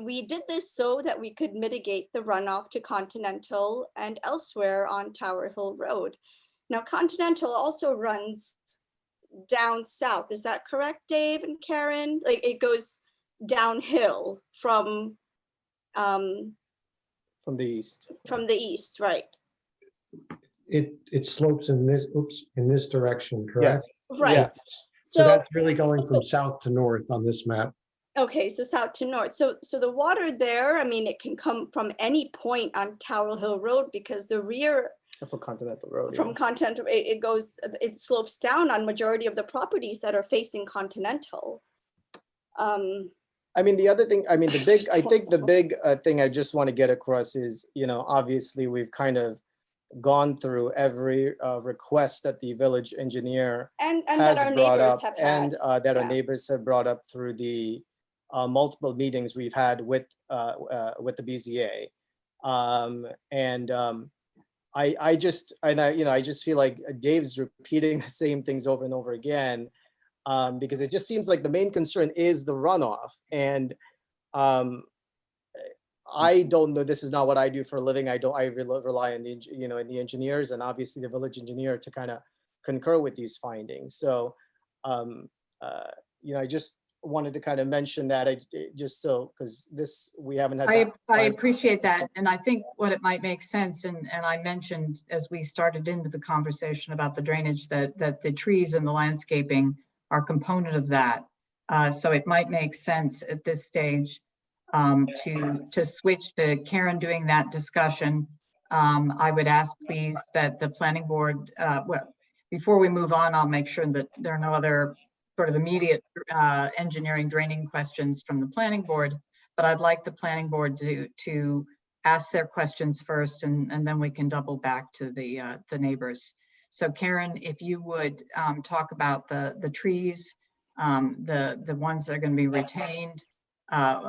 Speaker 14: We did this so that we could mitigate the runoff to Continental and elsewhere on Tower Hill Road. Now, Continental also runs down south. Is that correct, Dave and Karen? Like, it goes downhill from
Speaker 13: From the east.
Speaker 14: From the east, right?
Speaker 10: It slopes in this direction, correct?
Speaker 14: Right.
Speaker 13: Yeah.
Speaker 10: So that's really going from south to north on this map.
Speaker 14: Okay, so south to north. So the water there, I mean, it can come from any point on Tower Hill Road because the rear
Speaker 13: For Continental Road.
Speaker 14: from
Speaker 13: yeah.
Speaker 14: Continental, it slopes down on majority of the properties that are facing Continental.
Speaker 13: I mean, the other thing, I mean, I think the big thing I just want to get across is, you know, obviously we've kind of gone through every request that the village engineer
Speaker 14: And
Speaker 13: has
Speaker 14: that our
Speaker 13: brought
Speaker 14: neighbors
Speaker 13: up
Speaker 14: have
Speaker 13: and
Speaker 14: had.
Speaker 13: that our
Speaker 14: yeah.
Speaker 13: neighbors have brought up through the multiple meetings we've had with the BZA. I just, you know, I just feel like Dave's repeating the same things over and over again, because it just seems like the main concern is the runoff. And I don't know, this is not what I do for a living. I rely on the, you know, the engineers and obviously the village engineer to kind of concur with these findings. So, you know, I just wanted to kind of mention that just so, because we haven't had
Speaker 1: I
Speaker 13: time.
Speaker 1: appreciate that. And I think what it might make sense, and I mentioned as we started into the conversation about the drainage, that the trees and the landscaping are a component of that. So it might make sense at this stage to switch to Karen doing that discussion. I would ask please that the planning board, well, before we move on, I'll make sure that there are no other sort of immediate engineering draining questions from the planning board, but I'd like the planning board to ask their questions first, and then we can double back to the neighbors. So Karen, if you would talk about the trees, the ones that are going to be retained,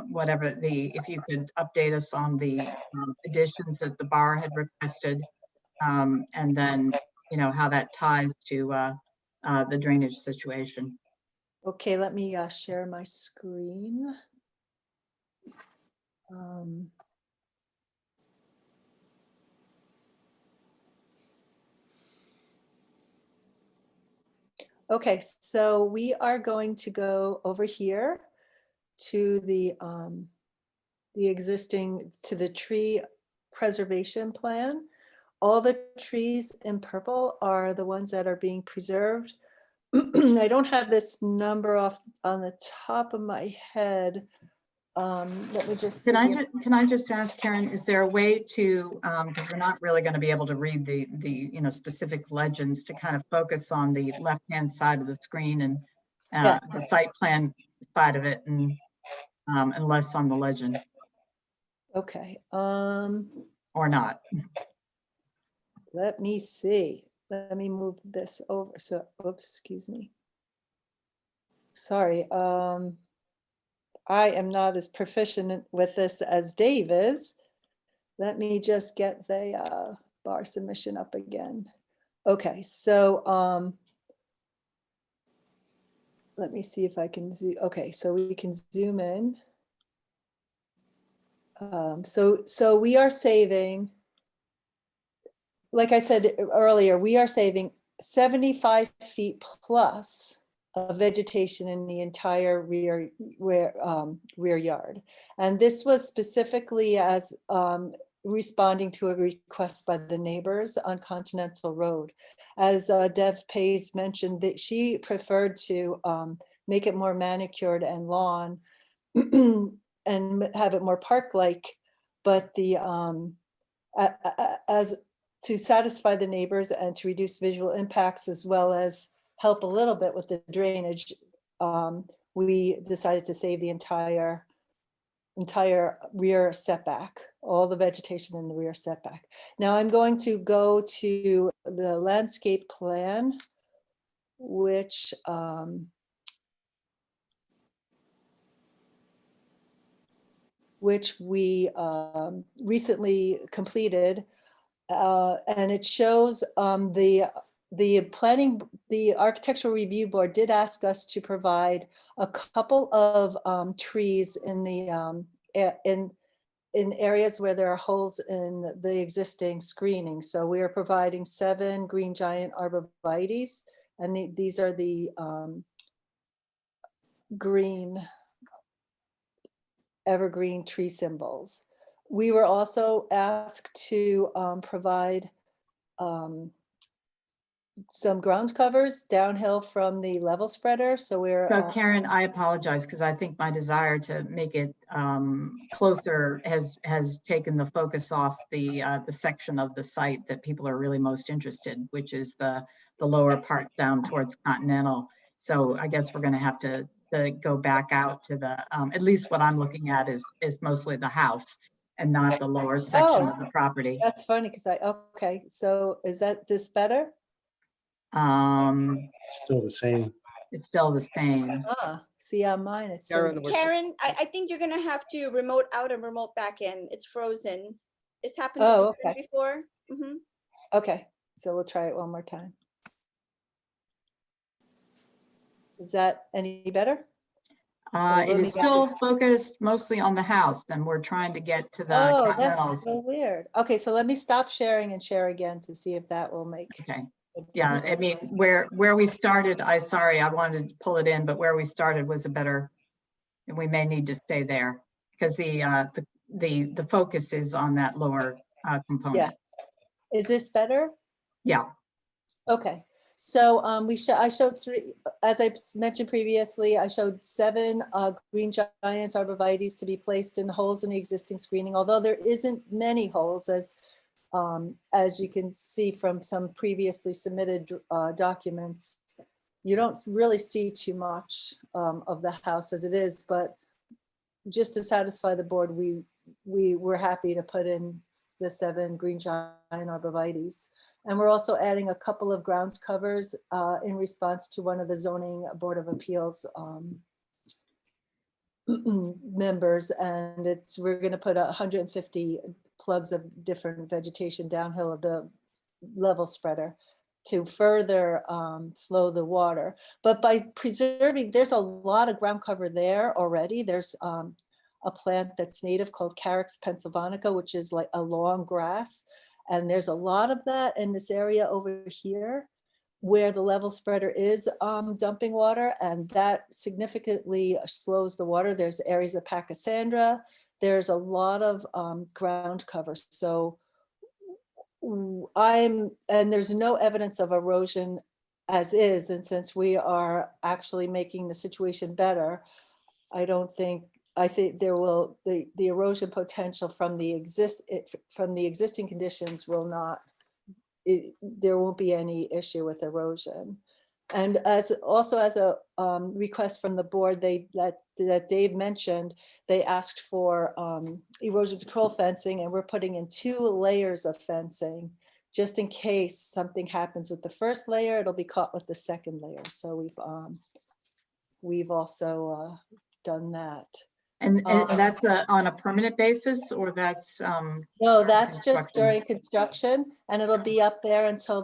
Speaker 1: whatever if you could update us on the additions that the bar had requested, and then, you know, how that ties to the drainage situation.
Speaker 8: Okay, let me share my screen. Okay, so we are going to go over here to the existing, to the tree preservation plan. All the trees in purple are the ones that are being preserved. I don't have this number off on the top of my head. Let me just.
Speaker 1: Can I just ask Karen, is there a way to, because we're not really going to be able to read the you know, specific legends, to kind of focus on the left-hand side of the screen and the site plan side of it, and less on the legend?
Speaker 8: Okay.
Speaker 1: Or not?
Speaker 8: Let me see. Let me move this over. So, oops, excuse me. Sorry. I am not as proficient with this as Dave is. Let me just get the bar submission up again. Okay, so let me see if I can zoom. Okay, so we can zoom in. So we are saving, like I said earlier, we are saving 75 feet plus of vegetation in the entire rear yard. And this was specifically as responding to a request by the neighbors on Continental Road. As Dev Pays mentioned, that she preferred to make it more manicured and lawn and have it more park-like, but the as to satisfy the neighbors and to reduce visual impacts, as well as help a little bit with the drainage, we decided to save the entire rear setback, all the vegetation in the rear setback. Now I'm going to go to the landscape plan, which we recently completed, and it shows the Architectural Review Board did ask us to provide a couple of trees in the in areas where there are holes in the existing screening. So we are providing 7 green giant arborvitaes, and these are the green evergreen tree symbols. We were also asked to provide some ground covers downhill from the level spreader. So we're,
Speaker 1: So Karen, I apologize because I think my desire to make it closer has taken the focus off the section of the site that people are really most interested, which is the lower part down towards Continental. So I guess we're going to have to go back out to the, at least what I'm looking at is mostly the house and not the lower section of the property.
Speaker 8: that's funny because okay. So is that this better?
Speaker 10: Still the same.
Speaker 1: It's still the same.
Speaker 8: See on mine, it's
Speaker 13: Karen, we're-
Speaker 14: Karen, I think you're gonna have to remote out and remote back in. It's frozen. It's happened to
Speaker 8: Oh,
Speaker 14: this one
Speaker 8: okay.
Speaker 14: before. Mhm.
Speaker 8: okay. So we'll try it one more time. Is that any better?
Speaker 1: It is still focused mostly on the house, and we're trying to get to the
Speaker 8: Oh,
Speaker 1: Continentals.
Speaker 8: that's so weird. Okay, so let me stop sharing and share again to see if that will make.
Speaker 1: Okay. Yeah, I mean, where we started, I wanted to pull it in, but where we started was a better, and we may need to stay there because the focus is on that lower component.
Speaker 8: Yeah. Is this better?
Speaker 1: Yeah.
Speaker 8: Okay, so I showed three, as I mentioned previously, I showed 7 green giants arborvitaes to be placed in holes in the existing screening, although there isn't many holes as you can see from some previously submitted documents. You don't really see too much of the house as it is, but just to satisfy the board, we were happy to put in the 7 green giant arborvitaes. And we're also adding a couple of grounds covers in response to one of the zoning board of appeals members. And we're going to put 150 plugs of different vegetation downhill of the level spreader to further slow the water. But by preserving, there's a lot of ground cover there already. There's a plant that's native called Carex pennsylvanica, which is like a long grass. And there's a lot of that in this area over here where the level spreader is dumping water, and that significantly slows the water. There's areas of Pachysandra. There's a lot of ground cover. So and there's no evidence of erosion as is. And since we are actually making the situation better, I think there will, the erosion potential from the existing conditions will not, there won't be any issue with erosion. And also as a request from the board, that Dave mentioned, they asked for erosion control fencing, and we're putting in 2 layers of fencing just in case something happens with the first layer, it'll be caught with the second layer. So we've also done that.
Speaker 1: And that's on a permanent basis, or that's?
Speaker 8: No, that's just during construction, and it'll be up there until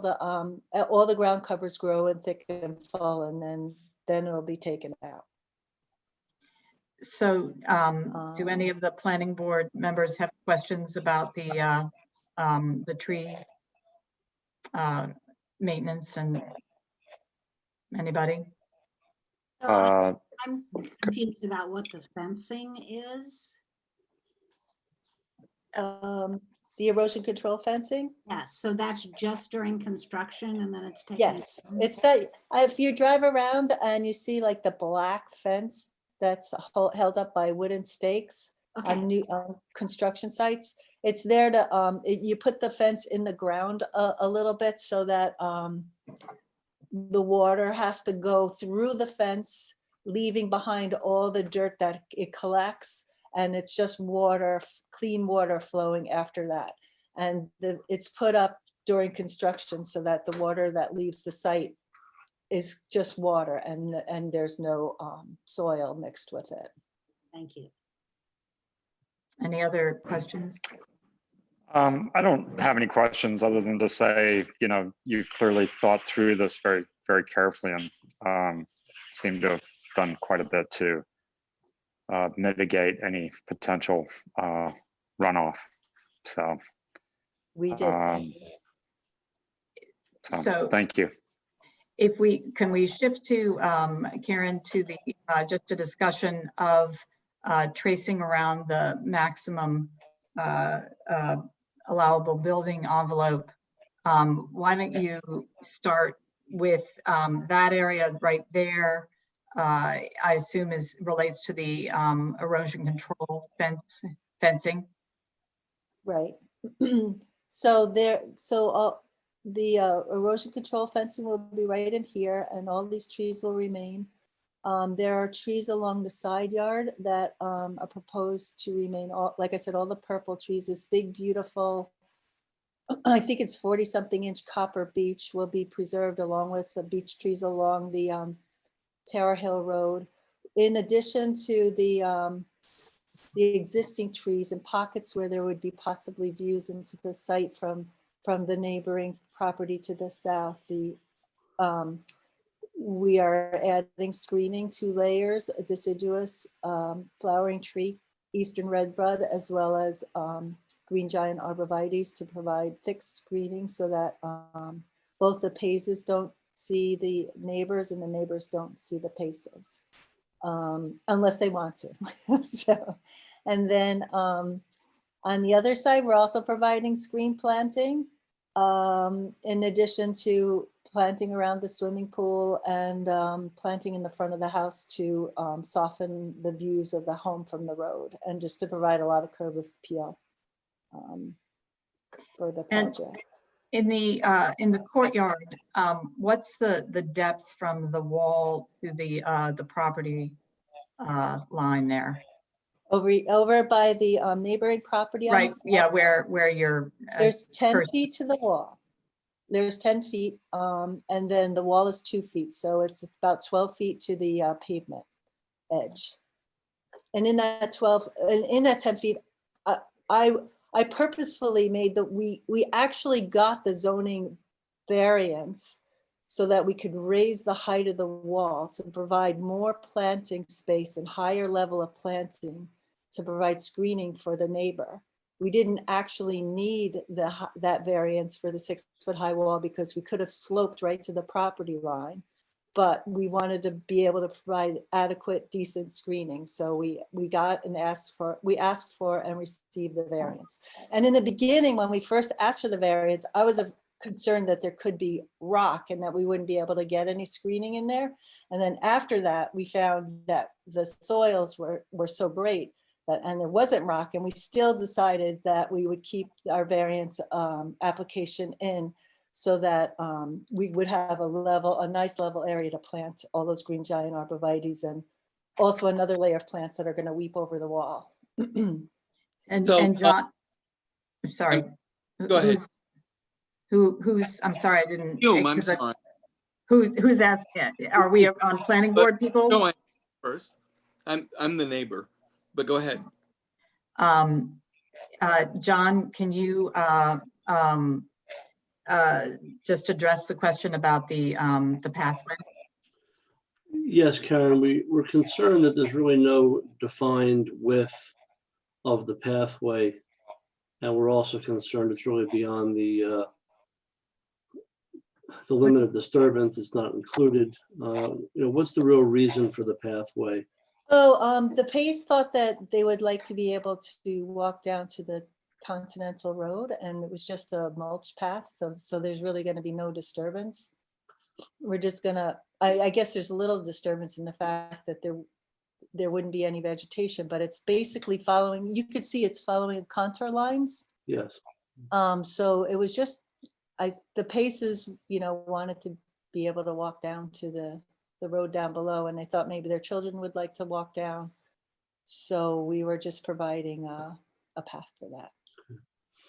Speaker 8: all the ground covers grow and thicken and full, and then it'll be taken out.
Speaker 1: So do any of the planning board members have questions about the tree maintenance, and anybody?
Speaker 15: I'm confused about what the fencing is.
Speaker 8: The erosion control fencing?
Speaker 15: Yes, so that's just during construction and then it's taken?
Speaker 8: Yes, it's that, if you drive around and you see like the black fence that's held up by wooden stakes on new construction sites, it's there to, you put the fence in the ground a little bit so that the water has to go through the fence, leaving behind all the dirt that it collects, and it's just water, clean water flowing after that. And it's put up during construction so that the water that leaves the site is just water, and there's no soil mixed with it.
Speaker 15: Thank you.
Speaker 1: Any other questions?
Speaker 12: I don't have any questions other than to say, you clearly thought through this very, very carefully and seem to have done quite a bit to mitigate any potential runoff. So
Speaker 8: we did.
Speaker 1: So
Speaker 12: thank you.
Speaker 1: If can we shift to Karen to the just a discussion of tracing around the maximum allowable building envelope. Why don't you start with that area right there, I assume relates to the erosion control fencing.
Speaker 8: Right. So the erosion control fencing will be right in here, and all these trees will remain. There are trees along the side yard that are proposed to remain, like I said, all the purple trees, this big, beautiful, I think it's 40-something inch copper beech will be preserved along with the beech trees along the Tower Hill Road. In addition to the existing trees and pockets where there would be possibly views into the site from the neighboring property to the south, we are adding screening, 2 layers, a deciduous flowering tree, eastern redbud, as well as green giant arborvitaes to provide thick screening so that both the paces don't see the neighbors and the neighbors don't see the paces, unless they want to. So, and then on the other side, we're also providing screen planting in addition to planting around the swimming pool and planting in the front of the house to soften the views of the home from the road and just to provide a lot of curb appeal for the project.
Speaker 1: In the courtyard, what's the depth from the wall to the property line there?
Speaker 8: Over by the neighboring property. On the
Speaker 1: Right,
Speaker 8: south,
Speaker 1: yeah, where you're.
Speaker 8: There's 10 feet to the wall. There's 10 feet, and then the wall is 2 feet, so it's about 12 feet to the pavement edge. And in that 10 feet, I purposefully made we actually got the zoning variance so that we could raise the height of the wall to provide more planting space and higher level of planting to provide screening for the neighbor. We didn't actually need that variance for the 6-foot high wall because we could have sloped right to the property line, but we wanted to be able to provide adequate, decent screening. So we asked for and received the variance. And in the beginning, when we first asked for the variance, I was concerned that there could be rock and that we wouldn't be able to get any screening in there. And then after that, we found that the soils were so great and there wasn't rock, and we still decided that we would keep our variance application in so that we would have a nice level area to plant all those green giant arborvitaes and also another layer of plants that are going to weep over the wall.
Speaker 1: And
Speaker 4: I'm
Speaker 1: John, sorry.
Speaker 4: Go ahead.
Speaker 1: Who's, I'm sorry, I didn't.
Speaker 4: I'm sorry.
Speaker 1: Who's asking? Are we on planning board people?
Speaker 4: No, I'm first. I'm the neighbor, but go ahead.
Speaker 1: John, can you just address the question about the pathway?
Speaker 2: Yes, Karen, we're concerned that there's really no defined width of the pathway. And we're also concerned it's really beyond the limit of disturbance. It's not included. What's the real reason for the pathway?
Speaker 8: So the Pace thought that they would like to be able to walk down to the Continental Road, and it was just a mulch path. So there's really going to be no disturbance. We're just gonna, I guess there's a little disturbance in the fact that there wouldn't be any vegetation, but it's basically following, you could see it's following contour lines.
Speaker 2: Yes.
Speaker 8: So it was just, the Paces, wanted to be able to walk down to the road down below, and they thought maybe their children would like to walk down. So we were just providing a path for that.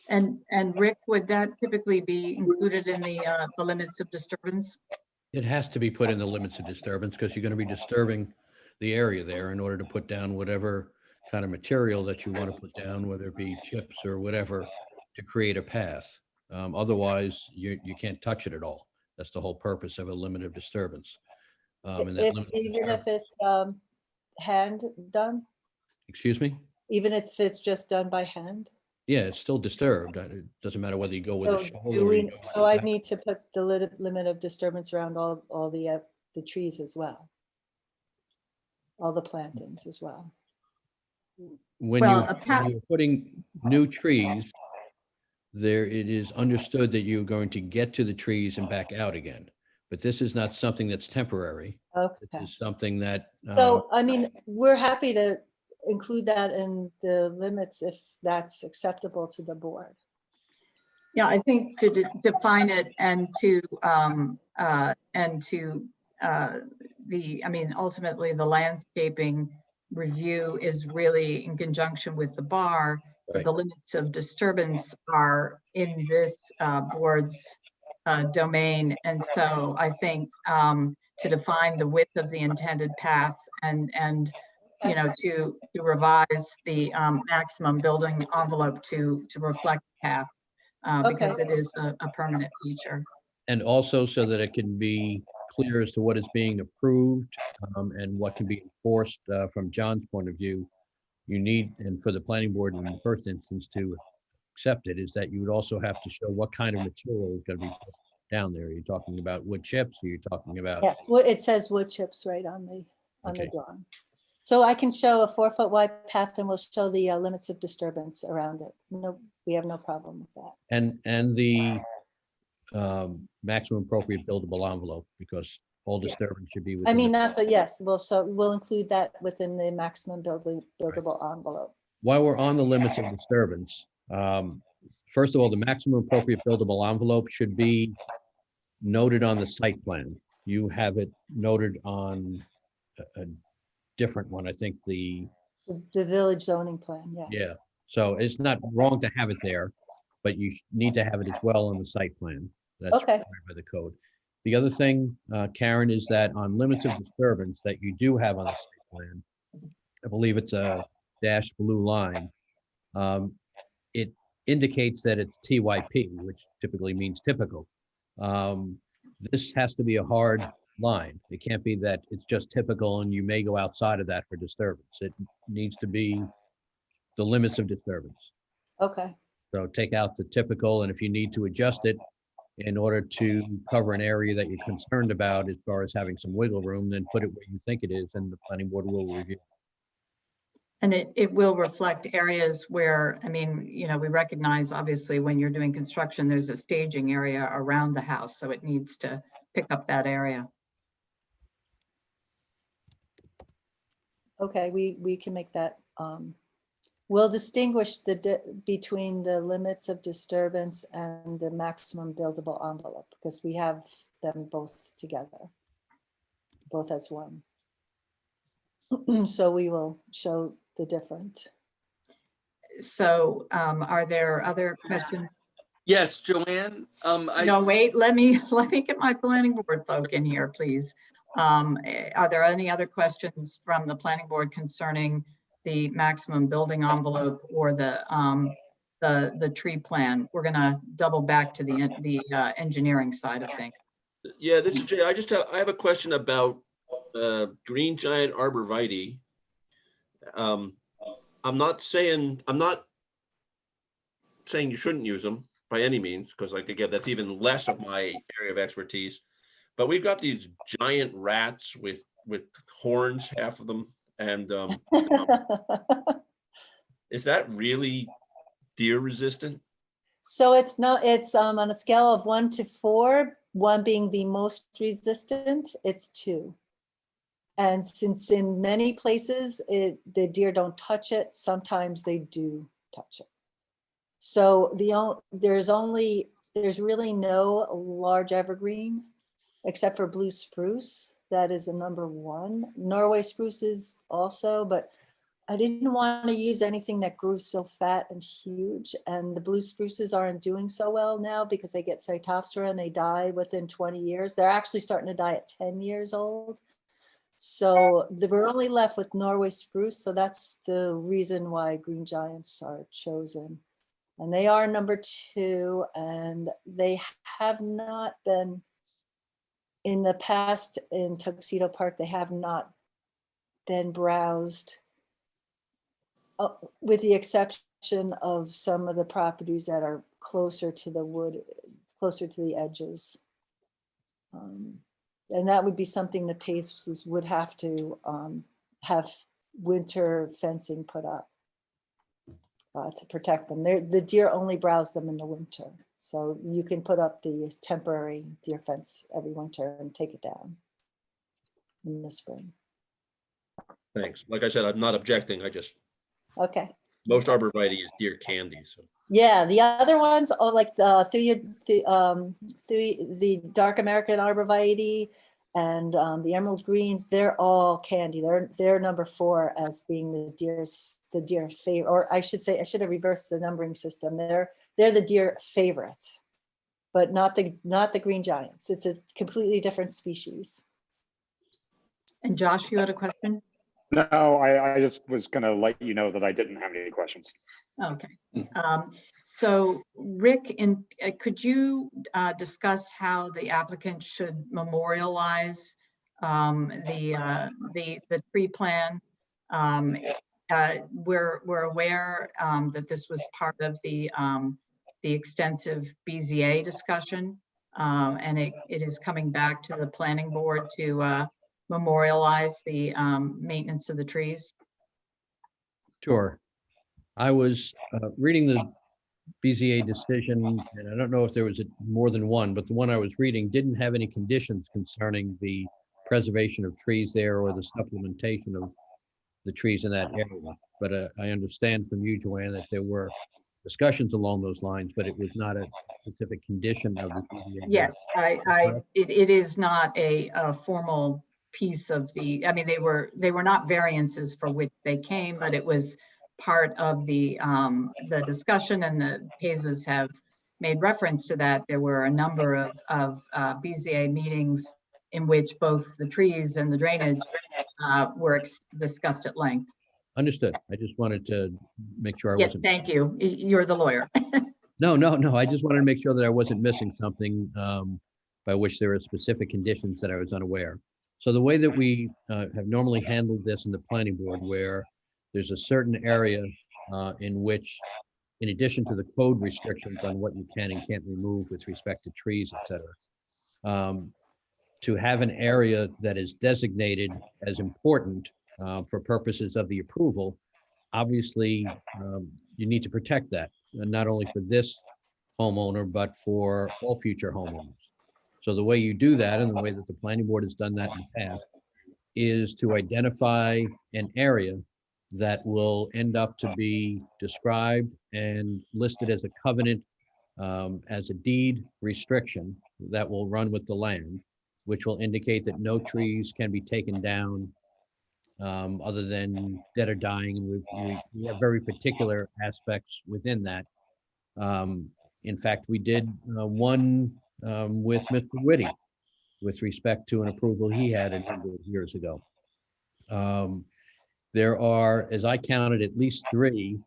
Speaker 1: And Rick, would that typically be included in the limits of disturbance?
Speaker 6: It has to be put in the limits of disturbance because you're going to be disturbing the area there in order to put down whatever kind of material that you want to put down, whether it be chips or whatever, to create a path. Otherwise, you can't touch it at all. That's the whole purpose of a limit of disturbance.
Speaker 8: Even if it's hand done?
Speaker 6: Excuse me?
Speaker 8: Even if it's just done by hand?
Speaker 6: Yeah, it's still disturbed. It doesn't matter whether you go with a
Speaker 8: So
Speaker 6: shovel or you go with
Speaker 8: so
Speaker 6: a
Speaker 8: I
Speaker 6: vac-
Speaker 8: need to put the limit of disturbance around all the trees as well. All the plantings as well.
Speaker 6: When you're putting new trees, it is understood that you're going to get to the trees and back out again. but this is not something that's temporary. This
Speaker 8: Okay.
Speaker 6: is something that,
Speaker 8: So, I mean, we're happy to include that in the limits if that's acceptable to the board.
Speaker 1: Yeah, I think to define it and to I mean, ultimately the landscaping review is really in conjunction with the bar. But
Speaker 6: Right.
Speaker 1: the limits of disturbance are in this board's domain. And so I think to define the width of the intended path and you know, to revise the maximum building envelope to reflect the path. Because it is a permanent feature.
Speaker 6: and also so that it can be clear as to what is being approved and what can be enforced from John's point of view. You need, and for the planning board in the first instance to accept it, is that you would also have to show what kind of material is going to be put down there. You're talking about wood chips, or you're talking about,
Speaker 8: Yes, well, it says wood chips right on the
Speaker 6: Okay.
Speaker 8: drawing. So I can show a 4-foot wide path and we'll show the limits of disturbance around it. No, we have no problem with that.
Speaker 6: and the maximum appropriate buildable envelope, because all
Speaker 8: Yes.
Speaker 6: disturbance should be
Speaker 8: I
Speaker 6: within.
Speaker 8: mean, not the, yes, we'll include that within the maximum buildable envelope.
Speaker 6: While we're on the limits of disturbance, first of all, the maximum appropriate buildable envelope should be noted on the site plan. You have it noted on a different one, I think
Speaker 8: The village zoning plan, yes.
Speaker 6: yeah. So it's not wrong to have it there, but you need to have it as well on the site plan. That's
Speaker 8: Okay.
Speaker 6: required by the code. The other thing, Karen, is that on limits of disturbance that you do have on the site plan, I believe it's a dashed blue line. It indicates that it's TYP, which typically means typical. This has to be a hard line. It can't be that it's just typical and you may go outside of that for disturbance. It needs to be the limits of disturbance.
Speaker 8: Okay,
Speaker 6: So take out the typical, and if you need to adjust it in order to cover an area that you're concerned about as far as having some wiggle room, then put it where you think it is and the planning board will review.
Speaker 1: And it will reflect areas where, I mean, you know, we recognize obviously when you're doing construction, there's a staging area around the house. So it needs to pick up that area.
Speaker 8: okay, we can make that. We'll distinguish between the limits of disturbance and the maximum buildable envelope because we have them both together, both as one. So we will show the different.
Speaker 1: So are there other questions?
Speaker 4: Yes, Joanne,
Speaker 1: No, wait, let me get my planning board folk in here, please. Are there any other questions from the planning board concerning the maximum building envelope or the tree plan? We're gonna double back to the engineering side of things.
Speaker 7: Yeah, this is Jay. I have a question about green giant arborvitae. I'm not saying you shouldn't use them by any means, because like again, that's even less of my area of expertise. But we've got these giant rats with horns, half of them, and is that really deer resistant?
Speaker 8: So it's not, it's on a scale of 1 to 4, 1 being the most resistant, it's 2. And since in many places, the deer don't touch it, sometimes they do touch it. So there's really no large evergreen except for blue spruce. That is a number 1. Norway spruce is also, but I didn't want to use anything that grew so fat and huge. And the blue spruces aren't doing so well now because they get Cytophthora and they die within 20 years. They're actually starting to die at 10 years old. So we're only left with Norway spruce. So that's the reason why green giants are chosen. And they are number 2, and they have not been, in the past in Tuxedo Park, they have not been browsed, with the exception of some of the properties that are closer to the wood, closer to the edges. And that would be something the Paces would have to have winter fencing put up. to protect them. The deer only browse them in the winter. So you can put up the temporary deer fence every winter and take it down in the spring.
Speaker 7: Thanks. Like I said, I'm not objecting.
Speaker 8: Okay.
Speaker 7: Most arborvitae is deer candy, so.
Speaker 8: Yeah, the other ones are like the dark American arborvitae and the emerald greens. They're all candy. They're number 4 as being the deer favorite, or I should say, I should have reversed the numbering system. They're the deer favorite, but not the green giants. It's a completely different species.
Speaker 1: And Josh, you had a question?
Speaker 12: No, I just was going to let you know that I didn't have any questions.
Speaker 1: Okay. So Rick, could you discuss how the applicant should memorialize the tree plan? We're aware that this was part of the extensive BZA discussion, and it is coming back to the planning board to memorialize the maintenance of the trees.
Speaker 6: Sure. I was reading the BZA decision, and I don't know if there was more than one, but the one I was reading didn't have any conditions concerning the preservation of trees there or the supplementation of the trees in that area. But I understand from you, Joanne, that there were discussions along those lines, but it was not a specific condition of the BZA.
Speaker 1: Yes, it is not a formal piece of the, I mean, they were not variances for which they came, but it was part of the discussion, and the Hazes have made reference to that. There were a number of BZA meetings in which both the trees and the drainage were discussed at length.
Speaker 6: Understood. I just wanted to make sure I
Speaker 1: Yeah,
Speaker 6: wasn't.
Speaker 1: thank you. You're the lawyer.
Speaker 6: No. I just wanted to make sure that I wasn't missing something by which there are specific conditions that I was unaware. So the way that we have normally handled this in the planning board, where there's a certain area in which, in addition to the code restrictions on what you can and can't remove with respect to trees, et cetera, to have an area that is designated as important for purposes of the approval, obviously you need to protect that, not only for this homeowner, but for all future homeowners. So the way you do that, and the way that the planning board has done that in the past, is to identify an area that will end up to be described and listed as a covenant, as a deed restriction that will run with the land, which will indicate that no trees can be taken down other than dead or dying. And we have very particular aspects within that. In fact, we did one with Mr. Whitty with respect to an approval he had a number of years ago. There are, as I counted, at least 3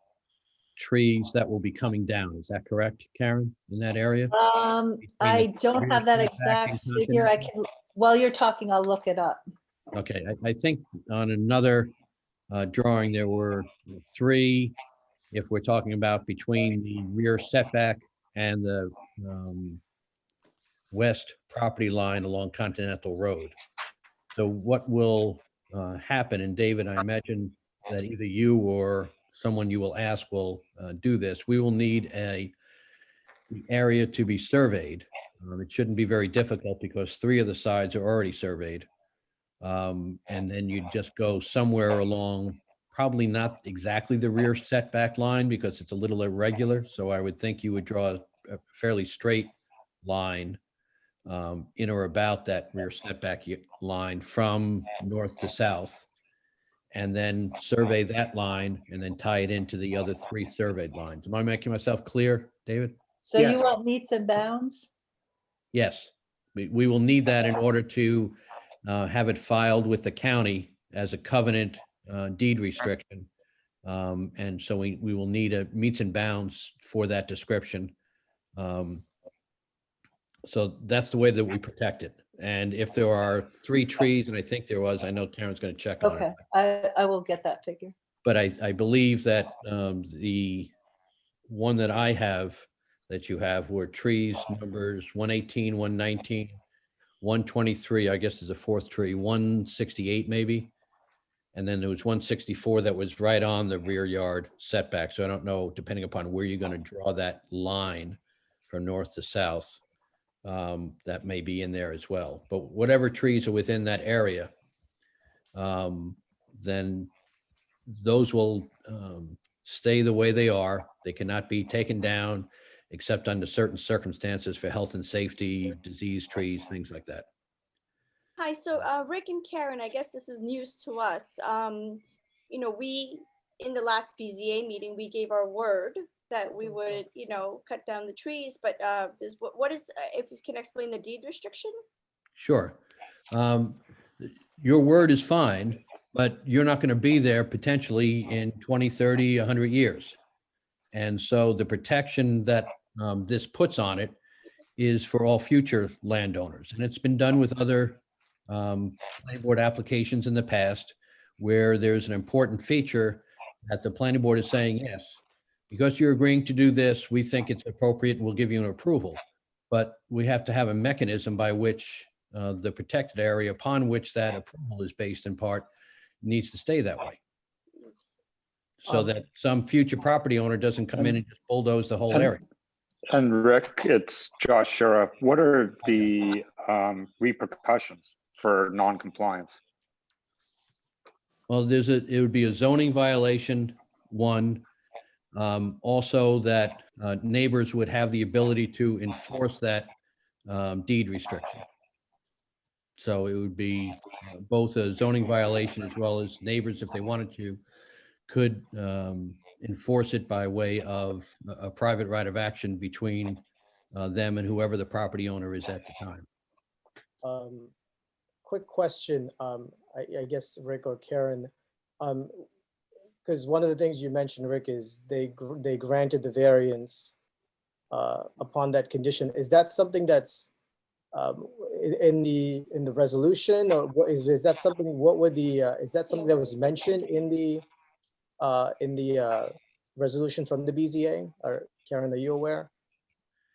Speaker 6: trees that will be coming down. Is that correct, Karen, in that area?
Speaker 8: I don't have that exact figure. I can, while you're talking, I'll look it up.
Speaker 6: Okay, I think on another drawing, there were 3, if we're talking about between the rear setback and the west property line along Continental Road. So what will happen, and David, I imagine that either you or someone you will ask will do this, we will need the area to be surveyed. It shouldn't be very difficult because 3 of the sides are already surveyed. And then you just go somewhere along, probably not exactly the rear setback line because it's a little irregular. So I would think you would draw a fairly straight line in or about that rear setback line from north to south, and then survey that line and then tie it into the other 3 surveyed lines. Am I making myself clear, David?
Speaker 8: So you want meets and bounds?
Speaker 6: Yes, we will need that in order to have it filed with the county as a covenant deed restriction. And so we will need a meets and bounds for that description. So that's the way that we protect it. And if there are 3 trees, and I think there was, I know Karen's going to check on it.
Speaker 8: Okay, I will get that figure.
Speaker 6: But I believe that the one that I have, that you have, were trees numbers 118, 119, 123, I guess is the 4th tree, 168 maybe, And then there was 164 that was right on the rear yard setback. So I don't know, depending upon where you're going to draw that line from north to south, that may be in there as well. But whatever trees are within that area, then those will stay the way they are. They cannot be taken down except under certain circumstances for health and safety, disease trees, things like that.
Speaker 14: Hi, so Rick and Karen, I guess this is news to us. You know, we, in the last BZA meeting, we gave our word that we would, you know, cut down the trees, but what is, if you can explain the deed restriction?
Speaker 6: Sure. Your word is fine, but you're not going to be there potentially in 20, 30, 100 years. And so the protection that this puts on it is for all future landowners. And it's been done with other planning board applications in the past where there's an important feature that the planning board is saying, yes, because you're agreeing to do this, we think it's appropriate and we'll give you an approval. But we have to have a mechanism by which the protected area upon which that approval is based in part needs to stay that way. So that some future property owner doesn't come in and just bulldoze the whole area.
Speaker 12: And Rick, it's Josh Shura. What are the repercussions for non-compliance?
Speaker 6: Well, it would be a zoning violation, one. Also that neighbors would have the ability to enforce that deed restriction. So it would be both a zoning violation as well as neighbors, if they wanted to, could enforce it by way of a private right of action between them and whoever the property owner is at the time.
Speaker 13: Quick question, I guess Rick or Karen, because one of the things you mentioned, Rick, is they granted the variance upon that condition. Is that something that's in the resolution, or what is that something? What would the is that something that was mentioned in the resolution from the BZA? Or Karen, are you aware?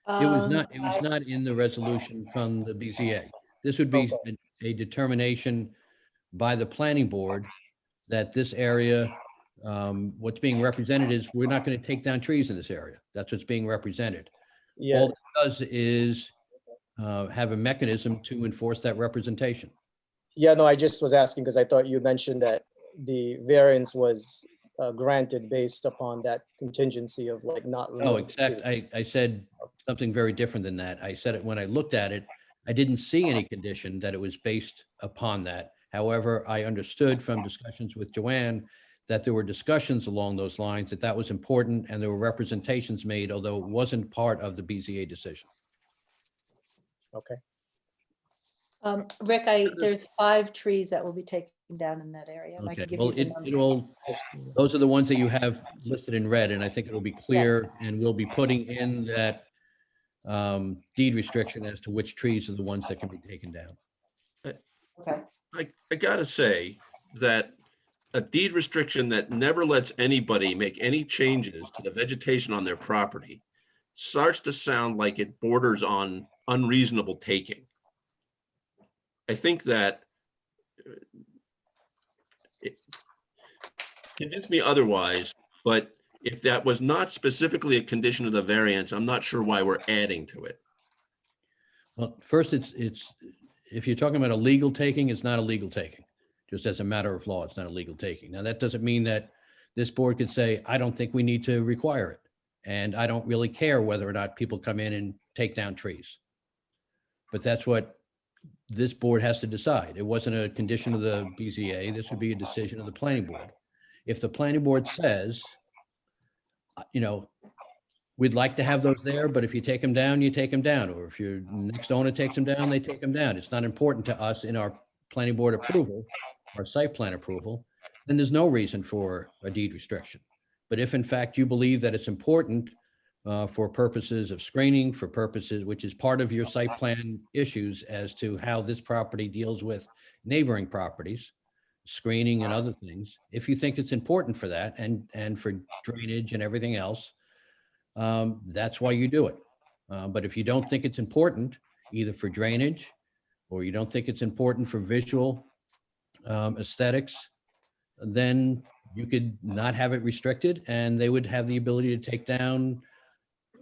Speaker 6: It was not in the resolution from the BZA. This would be a determination by the planning board that this area, what's being represented is we're not going to take down trees in this area. That's what's being represented.
Speaker 13: Yeah.
Speaker 6: All it does is have a mechanism to enforce that representation.
Speaker 13: Yeah, no, I just was asking because I thought you mentioned that the variance was granted based upon that contingency of like not.
Speaker 6: No, I said something very different than that. I said it when I looked at it, I didn't see any condition that it was based upon that. However, I understood from discussions with Joanne that there were discussions along those lines, that that was important, and there were representations made, although it wasn't part of the BZA decision.
Speaker 13: Okay.
Speaker 8: Rick, there's 5 trees that will be taken down in that area. And I can
Speaker 6: Okay,
Speaker 8: give
Speaker 6: well,
Speaker 8: you the number.
Speaker 6: those are the ones that you have listed in red, and I think it'll be clear, and we'll be putting in that deed restriction as to which trees are the ones that can be taken down.
Speaker 8: Okay.
Speaker 7: I gotta say that a deed restriction that never lets anybody make any changes to the vegetation on their property starts to sound like it borders on unreasonable taking. I think that it convinced me otherwise, but if that was not specifically a condition of the variance, I'm not sure why we're adding to it.
Speaker 6: Well, first, it's if you're talking about a legal taking, it's not a legal taking. Just as a matter of law, it's not a legal taking. Now, that doesn't mean that this board could say, I don't think we need to require it. And I don't really care whether or not people come in and take down trees. But that's what this board has to decide. It wasn't a condition of the BZA. This would be a decision of the planning board. If the planning board says, you know, we'd like to have those there, but if you take them down, you take them down. Or if your next owner takes them down, they take them down. It's not important to us in our planning board approval, our site plan approval, then there's no reason for a deed restriction. But if in fact you believe that it's important for purposes of screening, for purposes, which is part of your site plan issues as to how this property deals with neighboring properties, screening and other things, if you think it's important for that and for drainage and everything else, that's why you do it. But if you don't think it's important, either for drainage or you don't think it's important for visual aesthetics, then you could not have it restricted, and they would have the ability to take down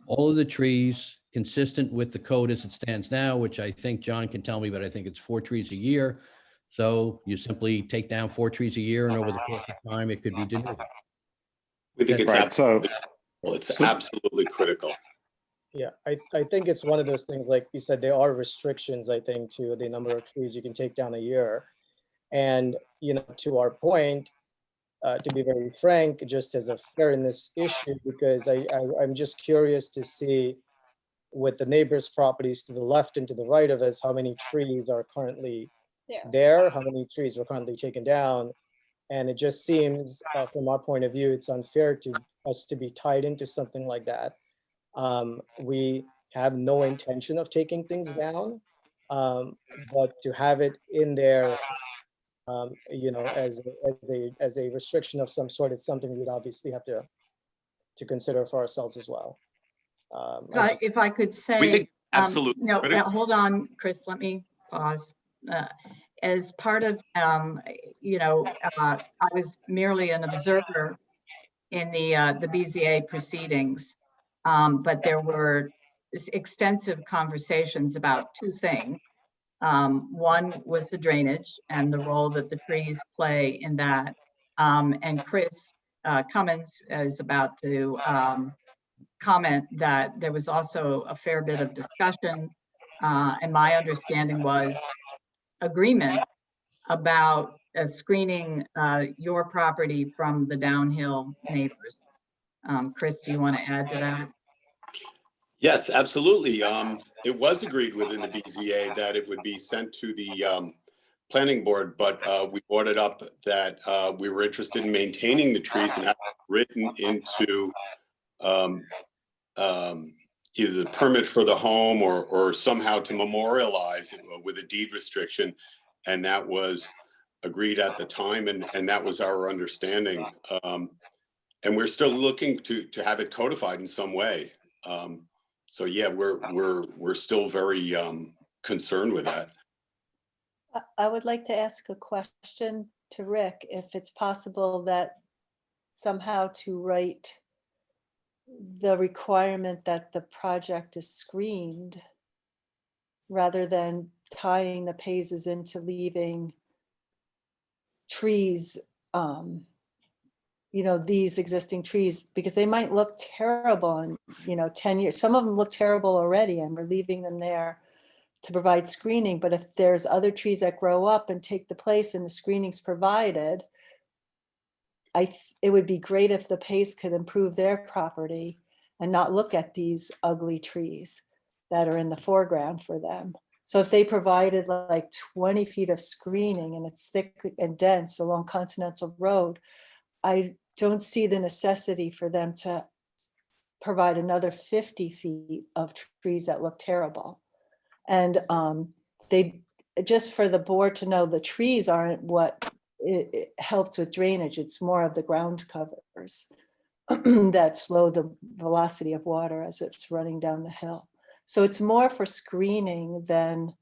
Speaker 6: all of the trees consistent with the code as it stands now, which I think John can tell me, but I think it's 4 trees a year. So you simply take down 4 trees a year, and over the course of time, it could be denuded.
Speaker 16: We think it's
Speaker 12: Right, so,
Speaker 16: absolutely critical.
Speaker 13: Yeah, I think it's one of those things, like you said, there are restrictions, I think, to the number of trees you can take down a year. And, you know, to our point, to be very frank, just as a fairness issue, because I'm just curious to see with the neighbors' properties to the left and to the right of us, how many trees are currently there, how many trees were currently taken down. And it just seems, from our point of view, it's unfair to us to be tied into something like that. We have no intention of taking things down, but to have it in there, you know, as a restriction of some sort, it's something we'd obviously have to consider for ourselves as well.
Speaker 1: If I could say.
Speaker 16: We think absolutely
Speaker 1: No,
Speaker 16: critical.
Speaker 1: hold on, Chris, let me pause. As part of, you know, I was merely an observer in the BZA proceedings, but there were extensive conversations about 2 things. One was the drainage and the role that the trees play in that. And Chris Cummins is about to comment that there was also a fair bit of discussion, and my understanding was agreement about screening your property from the downhill neighbors. Chris, do you want to add to that?
Speaker 16: Yes, absolutely. It was agreed within the BZA that it would be sent to the planning board, but we brought it up that we were interested in maintaining the trees and have it written into either the permit for the home or somehow to memorialize it with a deed restriction. And that was agreed at the time, and that was our understanding. And we're still looking to have it codified in some way. So yeah, we're still very concerned with that.
Speaker 8: I would like to ask a question to Rick, if it's possible that somehow to write the requirement that the project is screened rather than tying the phases into leaving trees, you know, these existing trees, because they might look terrible in, you know, 10 years. Some of them look terrible already, and we're leaving them there to provide screening. But if there's other trees that grow up and take the place and the screening's provided, it would be great if the PACE could improve their property and not look at these ugly trees that are in the foreground for them. So if they provided like 20 feet of screening and it's thick and dense along Continental Road, I don't see the necessity for them to provide another 50 feet of trees that look terrible. And they, just for the board to know, the trees aren't what it helps with drainage. It's more of the ground covers that slow the velocity of water as it's running down the hill. So it's more for screening than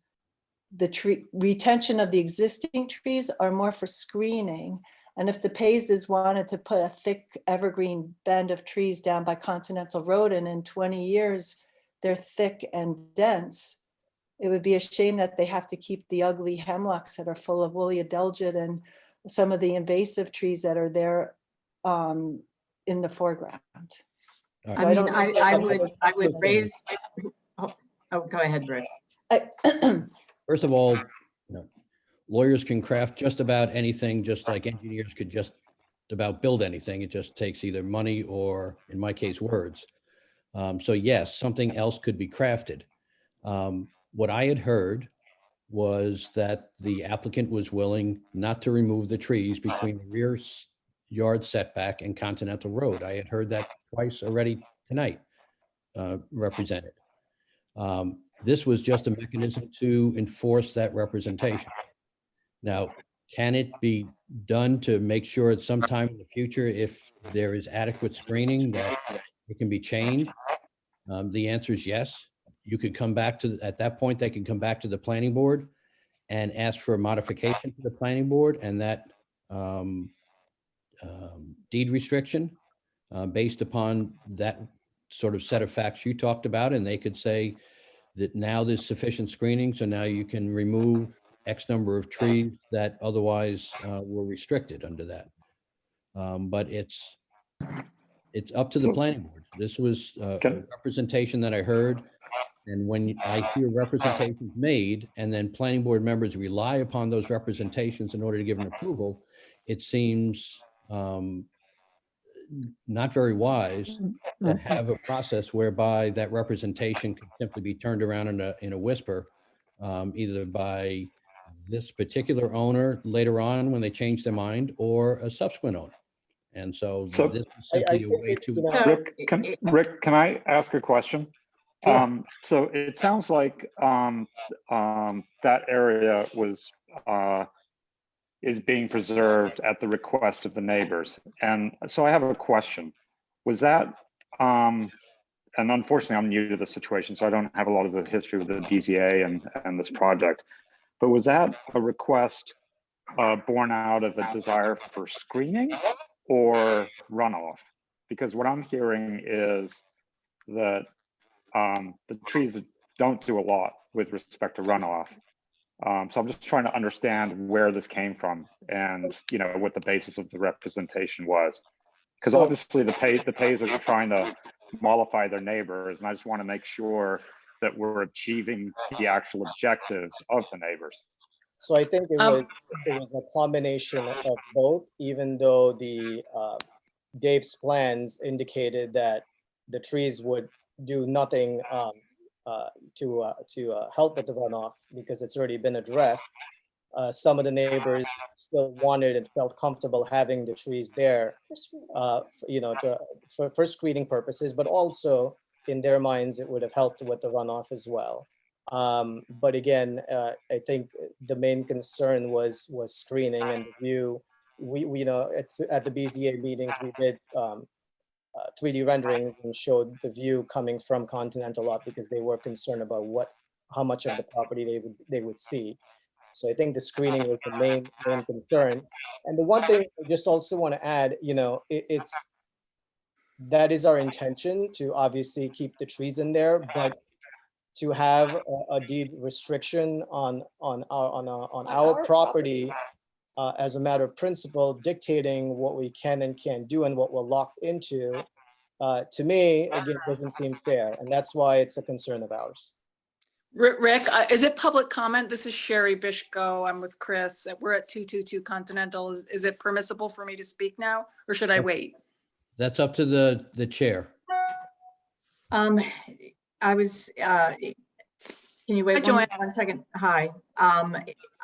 Speaker 8: the tree retention of the existing trees are more for screening. And if the Paises wanted to put a thick evergreen band of trees down by Continental Road, and in 20 years, they're thick and dense, it would be a shame that they have to keep the ugly hemlocks that are full of woolly adelgid and some of the invasive trees that are there in the foreground.
Speaker 6: All
Speaker 1: I mean, I would raise, oh, go ahead, Rick.
Speaker 6: First of all, you know, lawyers can craft just about anything, just like engineers could just about build anything. It just takes either money or, in my case, words. So yes, something else could be crafted. What I had heard was that the applicant was willing not to remove the trees between the rear yard setback and Continental Road. I had heard that twice already tonight, represented. This was just a mechanism to enforce that representation. Now, can it be done to make sure at some time in the future, if there is adequate screening, that it can be changed? The answer is yes. You could come back to, at that point, they can come back to the planning board and ask for a modification to the planning board, and that deed restriction based upon that sort of set of facts you talked about, and they could say that now there's sufficient screening, so now you can remove X number of trees that otherwise were restricted under that. But it's up to the planning board. This was a representation that I heard. And when I hear representations made and then planning board members rely upon those representations in order to give an approval, it seems not very wise to have a process whereby that representation can simply be turned around in a whisper, either by this particular owner later on when they change their mind or a subsequent owner. And so this is simply a way to.
Speaker 12: Rick, can I ask a question? So it sounds like that area is being preserved at the request of the neighbors. And so I have a question. Was that, and unfortunately I'm new to the situation, so I don't have a lot of the history with the BZA and this project, but was that a request born out of a desire for screening or runoff? Because what I'm hearing is that the trees don't do a lot with respect to runoff. So I'm just trying to understand where this came from and, you know, what the basis of the representation was. Because obviously the pays are trying to mollify their neighbors, and I just want to make sure that we're achieving the actual objectives of the neighbors.
Speaker 13: So I think it was a combination of both, even though the Dave's plans indicated that the trees would do nothing to help with the runoff because it's already been addressed. Some of the neighbors still wanted and felt comfortable having the trees there, you know, for screening purposes, but also in their minds it would have helped with the runoff as well. But again, I think the main concern was screening and the view. We you know, at the BZA meetings we did 3D renderings and showed the view coming from Continental lot because they were concerned about how much of the property they would see. So I think the screening was the main concern. And the one thing I just also want to add, you know, that is our intention to obviously keep the trees in there, but to have a deed restriction on our property as a matter of principle, dictating what we can and can't do and what we're locked into, to me, again, doesn't seem fair. And that's why it's a concern of ours.
Speaker 17: Rick, is it public comment? This is Sherry Bishko. I'm with Chris. We're at 222 Continental. Is it permissible for me to speak now or should I wait?
Speaker 6: That's up to the chair.
Speaker 1: I was, can you wait one second? Hi.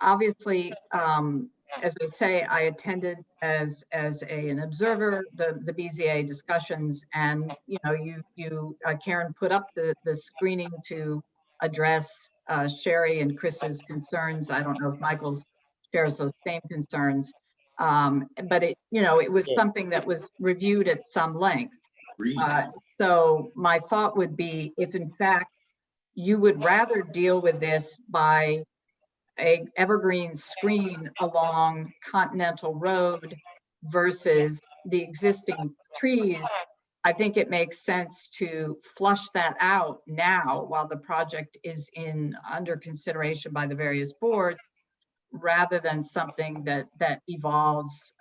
Speaker 1: Obviously, as I say, I attended as an observer the BZA discussions, and you know, you Karen put up the screening to address Sherry and Chris's concerns. I don't know if Michael shares those same concerns, but it, you know, it was something that was reviewed at some length. So my thought would be, if in fact you would rather deal with this by a evergreen screen along Continental Road versus the existing trees, I think it makes sense to flush that out now while the project is under consideration by the various boards, rather than something that evolves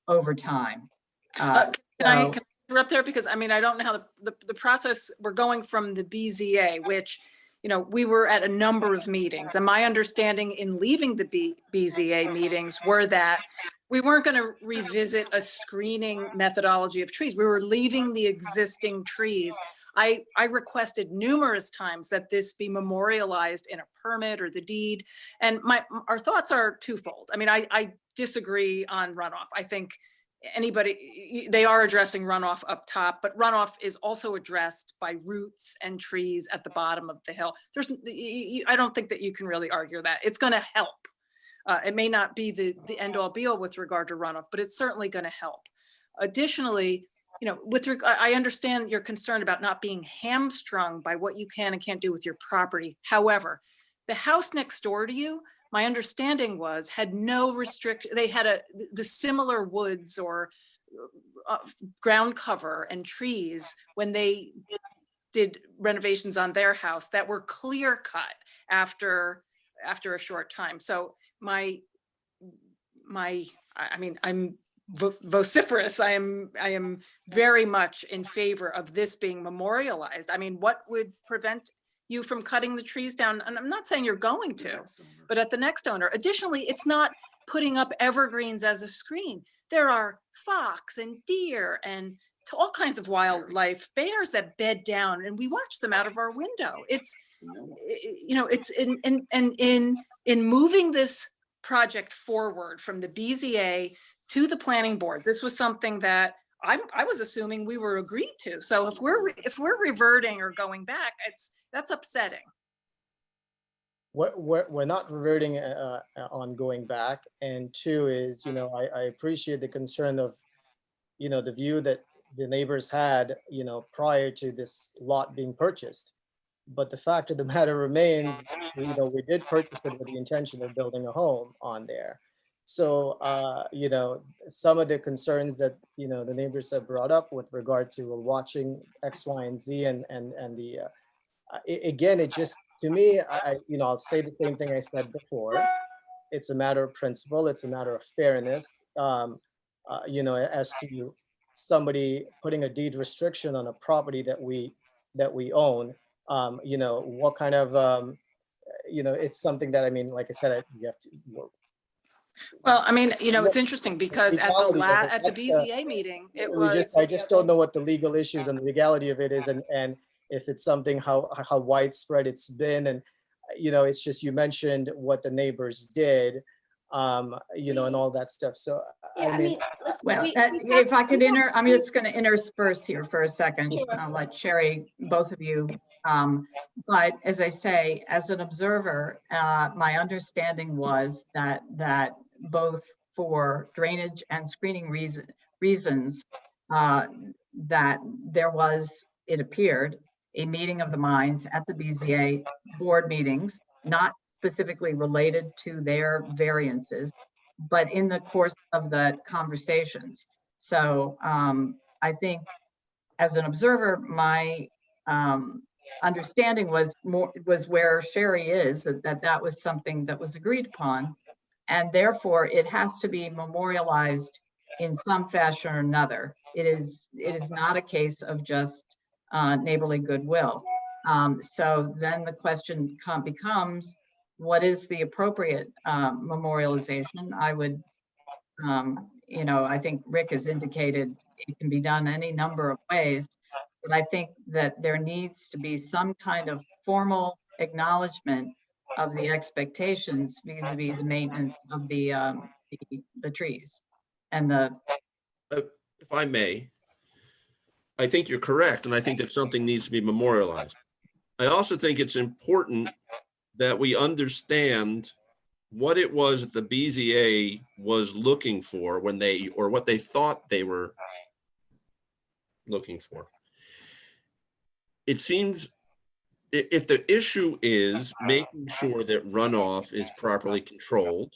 Speaker 1: over time.
Speaker 17: Can I interrupt there? Because I mean, I don't know how the process, we're going from the BZA, which, you know, we were at a number of meetings, and my understanding in leaving the BZA meetings were that we weren't going to revisit a screening methodology of trees. We were leaving the existing trees. I requested numerous times that this be memorialized in a permit or the deed. And our thoughts are twofold. I mean, I disagree on runoff. I think they are addressing runoff up top, but runoff is also addressed by roots and trees at the bottom of the hill. I don't think that you can really argue that. It's going to help. It may not be the end all be all with regard to runoff, but it's certainly going to help. Additionally, you know, I understand your concern about not being hamstrung by what you can and can't do with your property. However, the house next door to you, my understanding was, had no restriction. They had the similar woods or ground cover and trees when they did renovations on their house that were clear cut after a short time. So I mean, I'm vociferous. I am very much in favor of this being memorialized. I mean, what would prevent you from cutting the trees down? And I'm not saying you're going to, but at the next owner. Additionally, it's not putting up evergreens as a screen. There are fox and deer and all kinds of wildlife, bears that bed down, and we watch them out of our window. It's, you know, it's in moving this project forward from the BZA to the planning board. This was something that I was assuming we were agreed to. So if we're reverting or going back, that's upsetting.
Speaker 13: We're not reverting on going back. And two is, you know, I appreciate the concern of, you know, the view that the neighbors had, you know, prior to this lot being purchased. But the fact of the matter remains, you know, we did purchase it with the intention of building a home on there. So, you know, some of the concerns that, you know, the neighbors have brought up with regard to watching X, Y, and Z and the, again, it just, to me, you know, I'll say the same thing I said before. It's a matter of principle. It's a matter of fairness. You know, as to somebody putting a deed restriction on a property that we own, you know, what kind of, you know, it's something that, I mean, like I said, you have to.
Speaker 17: Well, I mean, you know, it's interesting because at the BZA meeting, it was.
Speaker 13: I just don't know what the legal issues and the legality of it is, and if it's something how widespread it's been, and you know, it's just, you mentioned what the neighbors did, you know, and all that stuff. So
Speaker 14: Yeah,
Speaker 13: I mean,
Speaker 1: Well, if I could I'm just going to intersperse here for a second. I'll let Sherry, both of you. But as I say, as an observer, my understanding was that both for drainage and screening reasons, that there was, it appeared, a meeting of the minds at the BZA board meetings, not specifically related to their variances, but in the course of the conversations. So I think as an observer, my understanding was where Sherry is, that was something that was agreed upon. And therefore it has to be memorialized in some fashion or another. It is not a case of just neighborly goodwill. So then the question becomes, what is the appropriate memorialization? I would, you know, I think Rick has indicated it can be done any number of ways, but I think that there needs to be some kind of formal acknowledgement of the expectations vis-a-vis the maintenance of the trees and the.
Speaker 7: If I may, I think you're correct, and I think that something needs to be memorialized. I also think it's important that we understand what it was that the BZA was looking for when they, or what they thought they were looking for. It seems if the issue is making sure that runoff is properly controlled,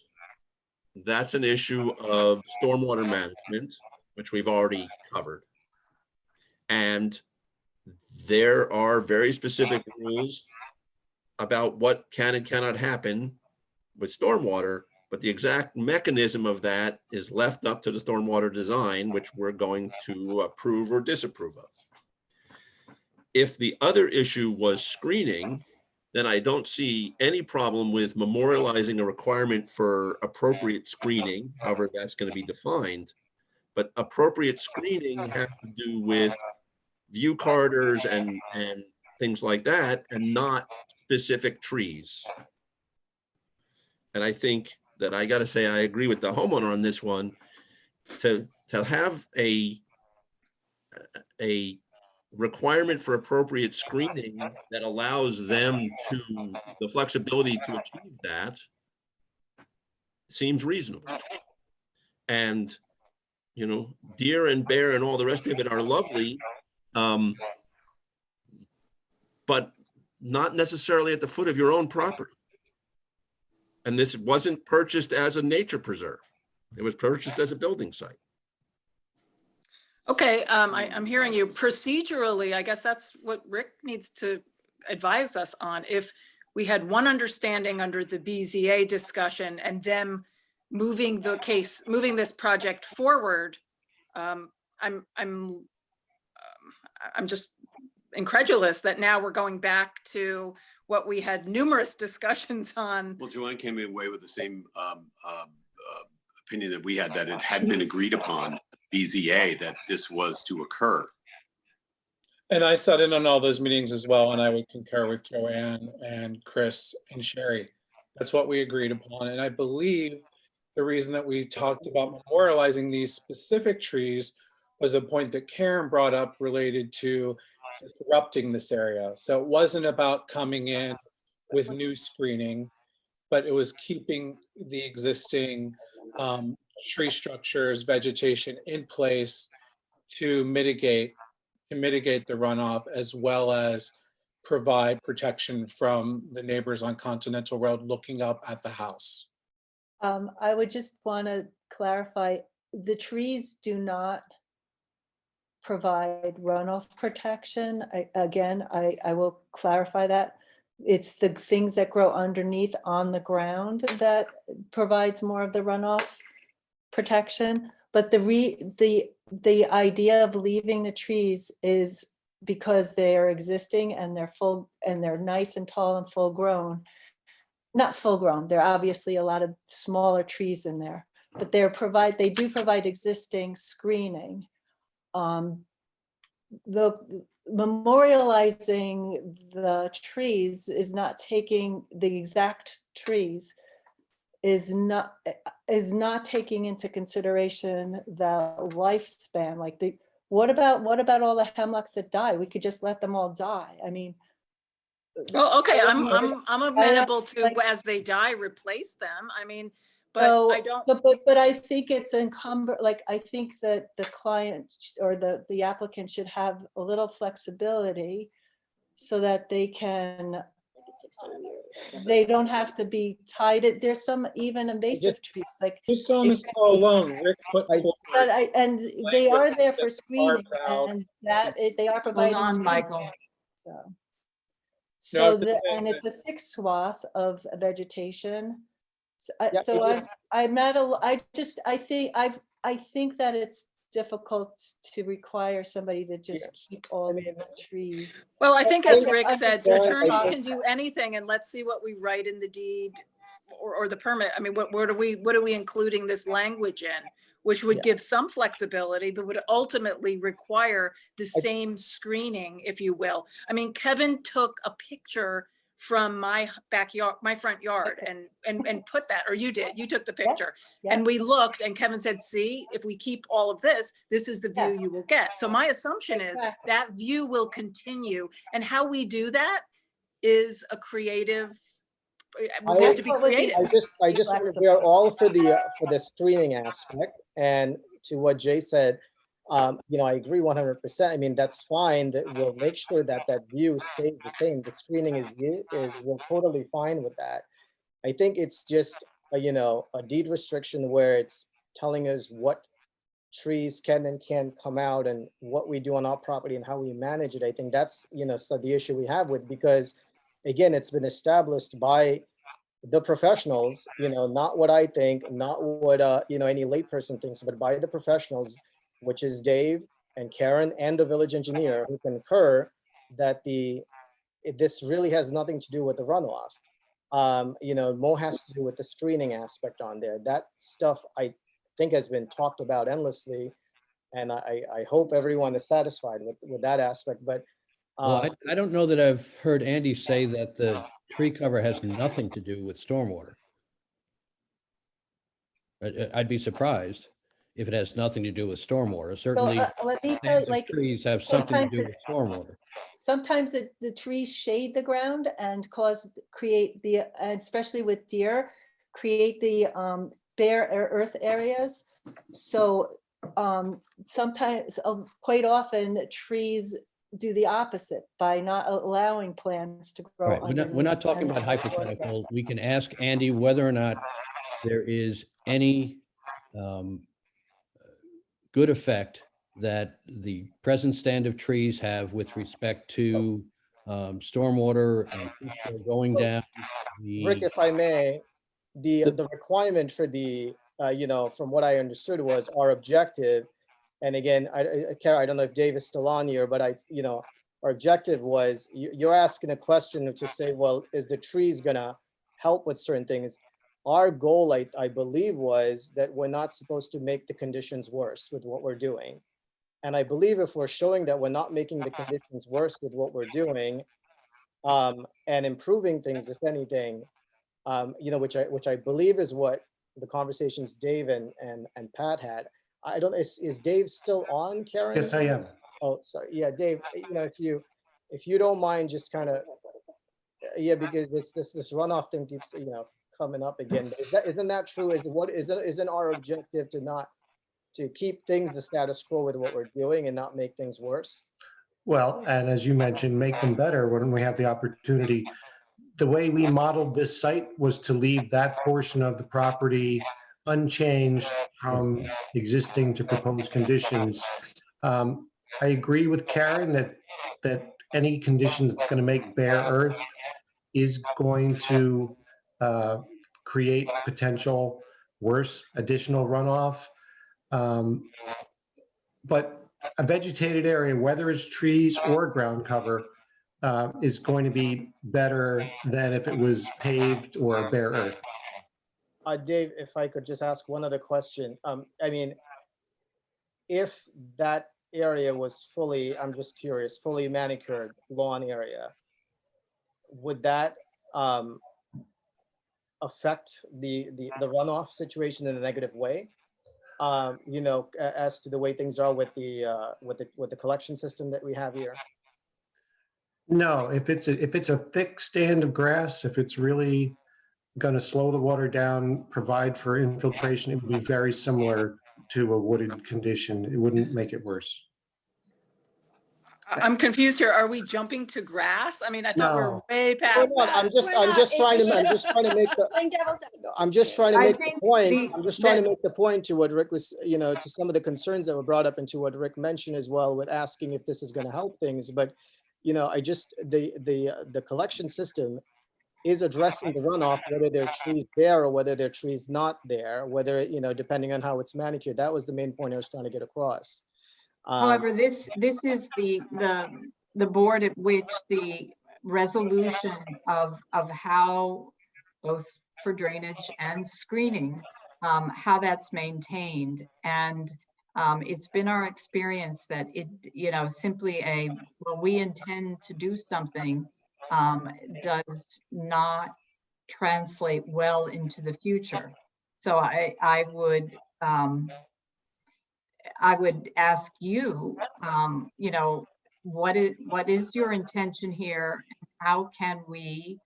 Speaker 7: that's an issue of stormwater management, which we've already covered. And there are very specific rules about what can and cannot happen with stormwater, but the exact mechanism of that is left up to the stormwater design, which we're going to approve or disapprove of. If the other issue was screening, then I don't see any problem with memorializing a requirement for appropriate screening, however that's going to be defined. But appropriate screening has to do with view corridors and things like that, and not specific trees. And I think that I got to say, I agree with the homeowner on this one. To have a requirement for appropriate screening that allows them the flexibility to achieve that seems reasonable. And, you know, deer and bear and all the rest of it are lovely, but not necessarily at the foot of your own property. And this wasn't purchased as a nature preserve. It was purchased as a building site.
Speaker 17: Okay, I'm hearing you. Procedurally, I guess that's what Rick needs to advise us on. If we had one understanding under the BZA discussion and them moving this project forward, I'm just incredulous that now we're going back to what we had numerous discussions on.
Speaker 16: Well, Joanne came away with the same opinion that we had, that it had been agreed upon, BZA, that this was to occur.
Speaker 5: And I sat in on all those meetings as well, and I would concur with Joanne and Chris and Sherry. That's what we agreed upon. And I believe the reason that we talked about memorializing these specific trees was a point that Karen brought up related to disrupting this area. So it wasn't about coming in with new screening, but it was keeping the existing tree structures, vegetation in place to mitigate the runoff, as well as provide protection from the neighbors on Continental Road looking up at the house.
Speaker 8: I would just want to clarify, the trees do not provide runoff protection. I will clarify that. It's the things that grow underneath on the ground that provides more of the runoff protection. But the idea of leaving the trees is because they are existing and they're full and they're nice and tall and full grown. Not full grown, there are obviously a lot of smaller trees in there, but they do provide existing screening. The memorializing the trees is not taking the exact trees, is not taking into consideration the lifespan. Like what about all the hemlocks that die? We could just let them all die. I mean,
Speaker 17: Oh, okay, I'm amenable to, as they die, replace them. I mean, but I don't.
Speaker 8: But I think it's like, I think that the client or the applicant should have a little flexibility so that they don't have to be tied. There's some even invasive trees, like.
Speaker 5: Just on this call alone, Rick put
Speaker 8: and they are there for screening, and they are providing.
Speaker 1: Hold on,
Speaker 8: screening.
Speaker 1: Michael.
Speaker 8: And it's a thick swath of vegetation. I think that it's difficult to require somebody to just keep all the trees.
Speaker 17: Well, I think as Rick said, attorneys can do anything, and let's see what we write in the deed or the permit. I mean, what are we including this language in? Which would give some flexibility, but would ultimately require the same screening, if you will. I mean, Kevin took a picture from my backyard, my front yard, and put that, or you did, you took the picture. And we looked, and Kevin said, see, if we keep all of this, this is the view you will get. So my assumption is that view will continue. And how we do that is a creative, we have to be creative.
Speaker 13: We are all for the screening aspect, and to what Jay said, I agree 100%. I mean, that's fine. That we'll make sure that view stays the same. The screening we're totally fine with that. I think it's just a deed restriction where it's telling us what trees can and can't come out and what we do on our property and how we manage it. I think that's so the issue we have with, because again, it's been established by the professionals, not what I think, not what, any layperson thinks, but by the professionals, which is Dave and Karen and the village engineer, who concur that this really has nothing to do with the runoff. More has to do with the screening aspect on there. That stuff I think has been talked about endlessly, and I hope everyone is satisfied with that aspect. But
Speaker 6: well, I don't know that I've heard Andy say that the tree cover has nothing to do with stormwater. I'd be surprised if it has nothing to do with stormwater. Certainly,
Speaker 8: let me tell you,
Speaker 6: trees have something to do with stormwater.
Speaker 8: Sometimes the trees shade the ground and especially with deer, create the bare earth areas. So sometimes, quite often, trees do the opposite by not allowing plants to grow.
Speaker 6: Right, we're not talking about
Speaker 8: underneath.
Speaker 6: hypothetical. We can ask Andy whether or not there is any good effect that the present stand of trees have with respect to stormwater and going down
Speaker 13: Rick,
Speaker 6: the.
Speaker 13: if I may, the requirement for the, you know, from what I understood was our objective. And again, Kara, I don't know if Dave is still on here, but you know, our objective was, you're asking a question to say, well, is the trees gonna help with certain things? Our goal, I believe, was that we're not supposed to make the conditions worse with what we're doing. And I believe if we're showing that we're not making the conditions worse with what we're doing, and improving things, if anything, you know, which I believe is what the conversations Dave and Pat had. I don't, is Dave still on, Karen?
Speaker 10: Yes, I am.
Speaker 13: Oh, sorry. Yeah, Dave, you know, if you don't mind, just kind of, yeah, because it's this runoff thing keeps, you know, coming up again. Isn't that true? Isn't our objective to keep things the status quo with what we're doing and not make things worse?
Speaker 10: Well, and as you mentioned, make them better when we have the opportunity. The way we modeled this site was to leave that portion of the property unchanged from existing to proposed conditions. I agree with Karen that any condition that's going to make bare earth is going to create potential worse additional runoff. But a vegetated area, whether it's trees or ground cover, is going to be better than if it was paved or bare earth.
Speaker 13: Dave, if I could just ask one other question. I mean, if that area was fully, I'm just curious, fully manicured lawn area, would that affect the runoff situation in a negative way? You know, as to the way things are with the collection system that we have here?
Speaker 10: No, if it's a thick stand of grass, if it's really going to slow the water down, provide for infiltration, it would be very similar to a wooded condition. It wouldn't make it worse.
Speaker 17: I'm confused here. Are we jumping to grass? I mean, I thought we were
Speaker 10: No.
Speaker 17: way past that.
Speaker 13: I'm just trying to make the I'm just trying to make the point. I'm just trying to make the point to what Rick was, you know, to some of the concerns that were brought up and to what Rick mentioned as well with asking if this is going to help things. But, you know, I just, the collection system is addressing the runoff, whether there are trees there or whether there are trees not there, whether, you know, depending on how it's manicured. That was the main point I was trying to get across.
Speaker 1: However, this is the board at which the resolution of how, both for drainage and screening, how that's maintained. And it's been our experience that it, you know, simply well, we intend to do something does not translate well into the future. So I would ask you, you know, what is your intention here? How can we,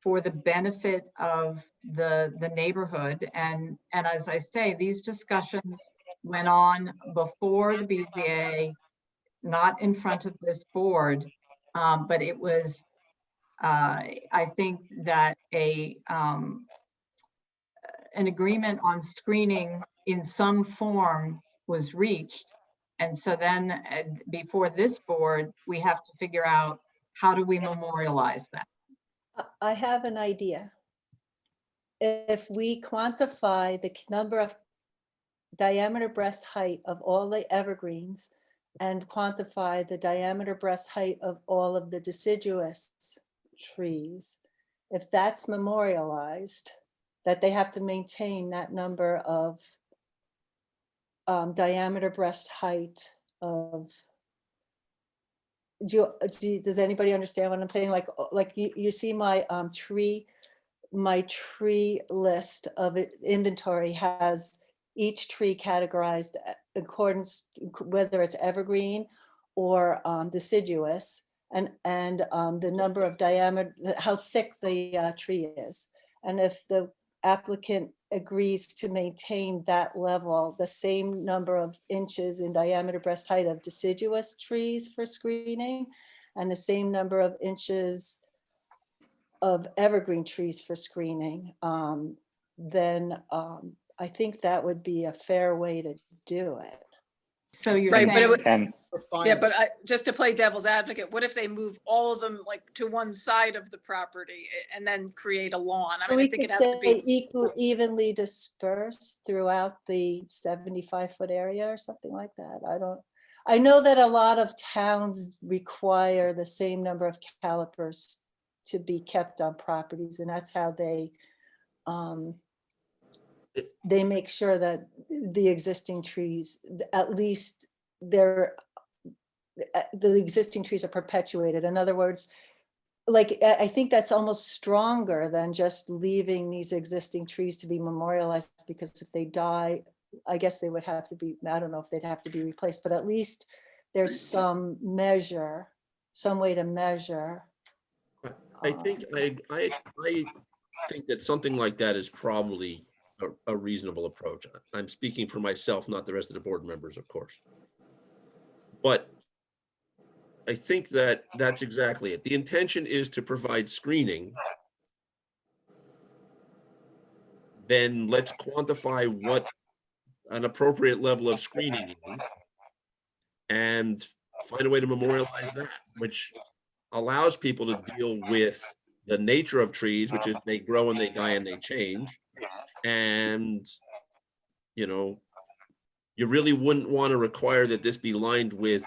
Speaker 1: for the benefit of the neighborhood, and as I say, these discussions went on before the BZA, not in front of this board, but it was, I think that an agreement on screening in some form was reached. And so then before this board, we have to figure out, how do we memorialize that?
Speaker 8: I have an idea. If we quantify the number of diameter breast height of all the evergreens and quantify the diameter breast height of all of the deciduous trees, if that's memorialized, that they have to maintain that number of diameter breast height of, does anybody understand what I'm saying? Like you see my tree list of inventory has each tree categorized in accordance, whether it's evergreen or deciduous, and the number of diameter, how thick the tree is. And if the applicant agrees to maintain that level, the same number of inches in diameter breast height of deciduous trees for screening, and the same number of inches of evergreen trees for screening, then I think that would be a fair way to do it.
Speaker 1: So you're
Speaker 17: Right, but it
Speaker 1: saying,
Speaker 17: would,
Speaker 12: And
Speaker 17: yeah, but just to play devil's advocate, what if they move all of them like to one side of the property and then create a lawn? I
Speaker 8: So
Speaker 17: mean, I
Speaker 8: we
Speaker 17: think
Speaker 8: could
Speaker 17: it has to
Speaker 8: say
Speaker 17: be,
Speaker 8: evenly dispersed throughout the 75-foot area or something like that. I know that a lot of towns require the same number of calipers to be kept on properties, and that's how they make sure that the existing trees, at least the existing trees are perpetuated. In other words, like, I think that's almost stronger than just leaving these existing trees to be memorialized, because if they die, I guess they would have to be, I don't know if they'd have to be replaced, but at least there's some measure, some way to measure.
Speaker 7: I think I think that something like that is probably a reasonable approach. I'm speaking for myself, not the rest of the board members, of course. But I think that that's exactly it. The intention is to provide screening. Then let's quantify what an appropriate level of screening is and find a way to memorialize that, which allows people to deal with the nature of trees, which is they grow and they die and they change. And, you know, you really wouldn't want to require that this be lined with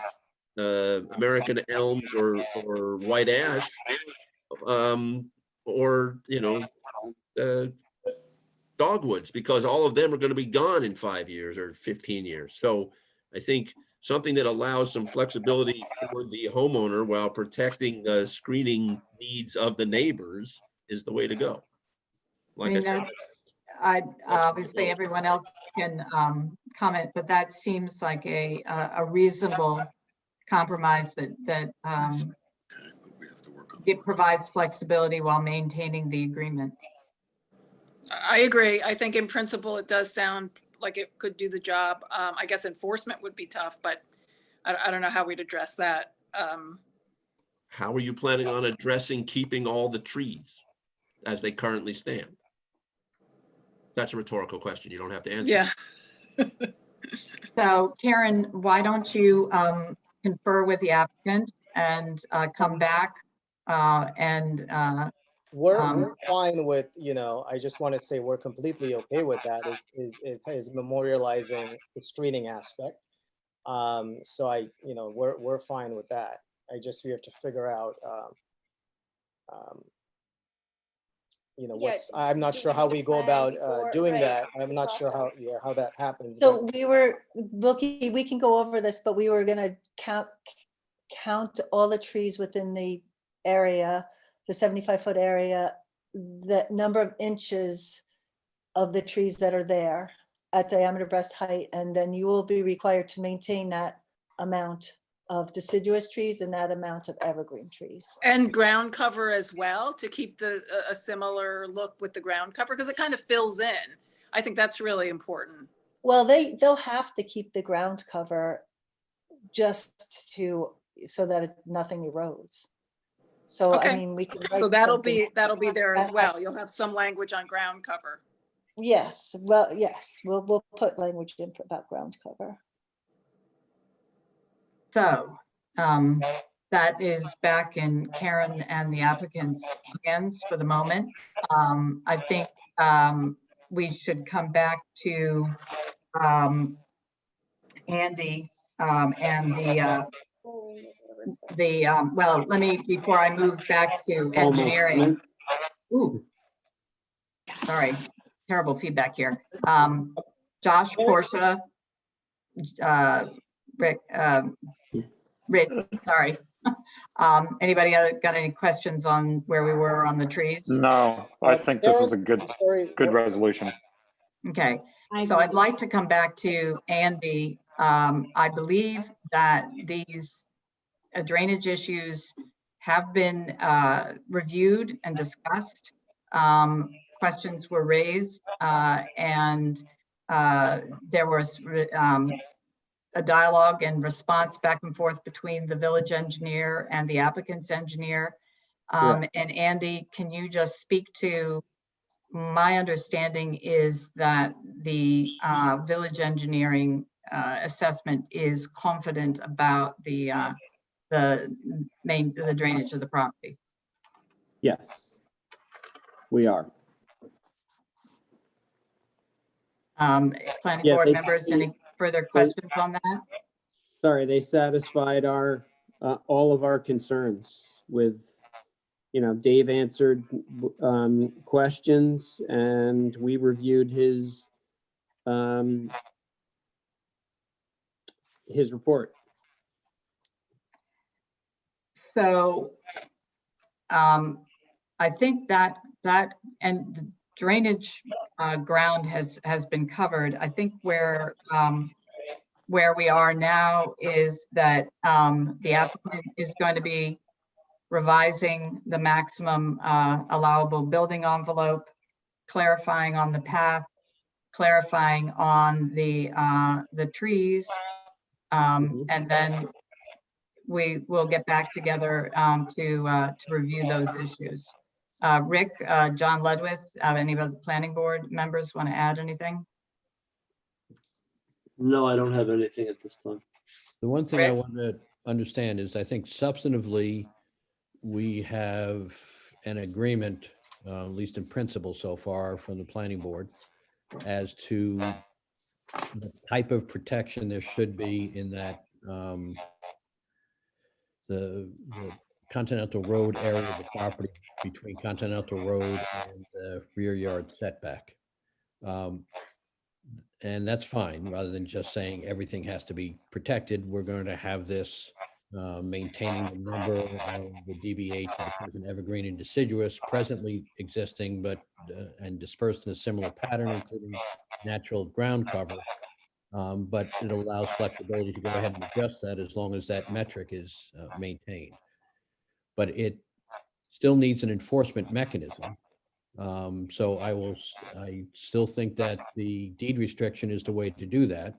Speaker 7: American elms or white ash, or, you know, dogwoods, because all of them are going to be gone in 5 years or 15 years. So I think something that allows some flexibility for the homeowner while protecting the screening needs of the neighbors is the way to go. Like
Speaker 1: obviously everyone else can comment, but that seems like a reasonable compromise that it provides flexibility while maintaining the agreement.
Speaker 17: I agree. I think in principle, it does sound like it could do the job. I guess enforcement would be tough, but I don't know how we'd address that.
Speaker 7: How are you planning on addressing keeping all the trees as they currently stand? That's a rhetorical question. You don't have to answer.
Speaker 17: Yeah.
Speaker 1: So Karen, why don't you confer with the applicant and come back
Speaker 13: We're fine with, you know, I just want to say we're completely okay with that. It is memorializing the screening aspect. So you know, we're fine with that. We have to figure out, you know, I'm not sure how we go about doing that. I'm not sure how that happens.
Speaker 8: So we were looking, we can go over this, but we were gonna count all the trees within the area, the 75-foot area, the number of inches of the trees that are there at diameter breast height, and then you will be required to maintain that amount of deciduous trees and that amount of evergreen trees.
Speaker 17: And ground cover as well, to keep a similar look with the ground cover, because it kind of fills in. I think that's really important.
Speaker 8: Well, they'll have to keep the ground cover so that nothing erodes. So,
Speaker 17: Okay.
Speaker 8: I mean, we can.
Speaker 17: So that'll be there as well. You'll have some language on ground cover.
Speaker 8: Yes, well, yes, we'll put language in about ground cover.
Speaker 1: So that is back in Karen and the applicant's hands for the moment. I think we should come back to Andy and well, let me, before I move back to engineering. Ooh, sorry, terrible feedback here. Josh, Portia, Rick, sorry. Anybody got any questions on where we were on the trees?
Speaker 12: no, I think this is a good resolution.
Speaker 1: Okay, so I'd like to come back to Andy. I believe that these drainage issues have been reviewed and discussed questions were raised, and there was a dialogue and response back and forth between the village engineer and the applicant's engineer. And Andy, can you just speak to, my understanding is that the village engineering assessment is confident about the drainage of the property.
Speaker 11: Yes, we are.
Speaker 1: Planning
Speaker 11: Yeah,
Speaker 1: board
Speaker 11: they-
Speaker 1: members, any further questions on that?
Speaker 11: Sorry, they satisfied our, all of our concerns with, you know, Dave answered questions and we reviewed his report.
Speaker 1: So I think that and the drainage ground has been covered. I think where we are now is that the applicant is going to be revising the maximum allowable building envelope, clarifying on the path, clarifying on the trees, and then we will get back together to review those issues. Rick, John Ledwith, any of the planning board members want to add anything?
Speaker 2: No, I don't have anything at this time.
Speaker 6: The one thing I want to understand is I think substantively, we have an agreement, at least in principle so far from the planning board, as to the type of protection there should be in that the Continental Road area of the property between Continental Road and the rear yard setback. And that's fine, rather than just saying everything has to be protected. We're going to have this maintaining the number of the DBH, the present evergreen and deciduous, presently existing, but and dispersed in a similar pattern, including natural ground cover. But it allows flexibility to go ahead and adjust that as long as that metric is maintained. But it still needs an enforcement mechanism. So I still think that the deed restriction is the way to do that.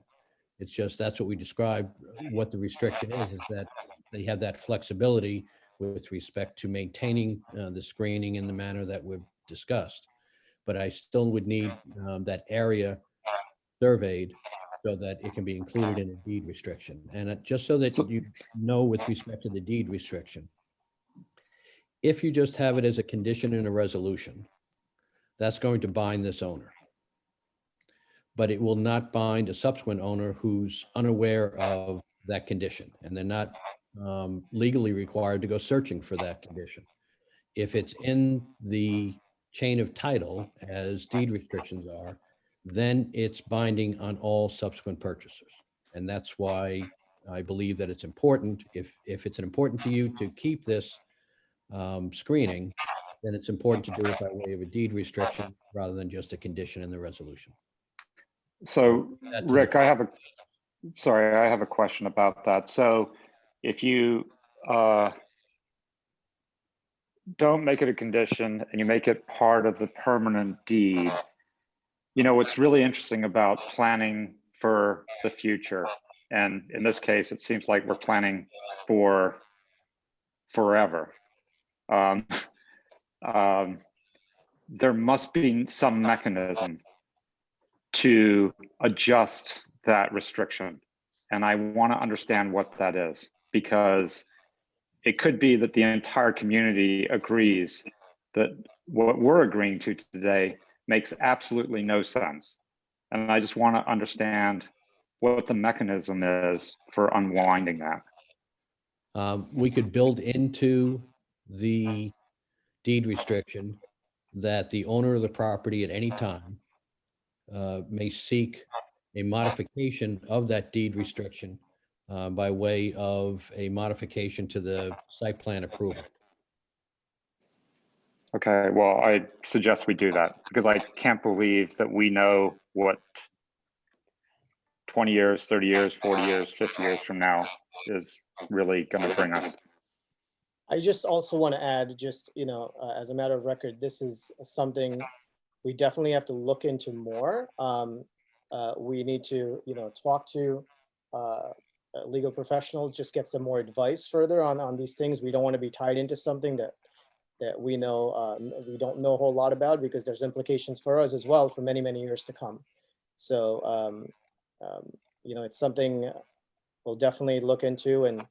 Speaker 6: It's just, that's what we described. What the restriction is that they have that flexibility with respect to maintaining the screening in the manner that we've discussed. But I still would need that area surveyed so that it can be included in a deed restriction. And just so that you know, with respect to the deed restriction, if you just have it as a condition in a resolution, that's going to bind this owner. But it will not bind a subsequent owner who's unaware of that condition, and they're not legally required to go searching for that condition. If it's in the chain of title, as deed restrictions are, then it's binding on all subsequent purchasers. And that's why I believe that it's important, if it's important to you to keep this screening, then it's important to do it by way of a deed restriction rather than just a condition in the resolution.
Speaker 12: So Rick, I have a question about that. So if you don't make it a condition and you make it part of the permanent deed, you know, what's really interesting about planning for the future, and in this case, it seems like we're planning for forever. There must be some mechanism to adjust that restriction. And I want to understand what that is, because it could be that the entire community agrees that what we're agreeing to today makes absolutely no sense. And I just want to understand what the mechanism is for unwinding that.
Speaker 6: We could build into the deed restriction that the owner of the property at any time may seek a modification of that deed restriction by way of a modification to the site plan approval.
Speaker 12: Okay, well, I suggest we do that, because I can't believe that we know what 20 years, 30 years, 40 years, 50 years from now is really going to bring us.
Speaker 13: I just also want to add, just, you know, as a matter of record, this is something we definitely have to look into more. We need to, talk to legal professionals, just get some more advice further on these things. We don't want to be tied into something that we know we don't know a whole lot about, because there's implications for us as well for many, many years to come. So, it's something we'll definitely look into and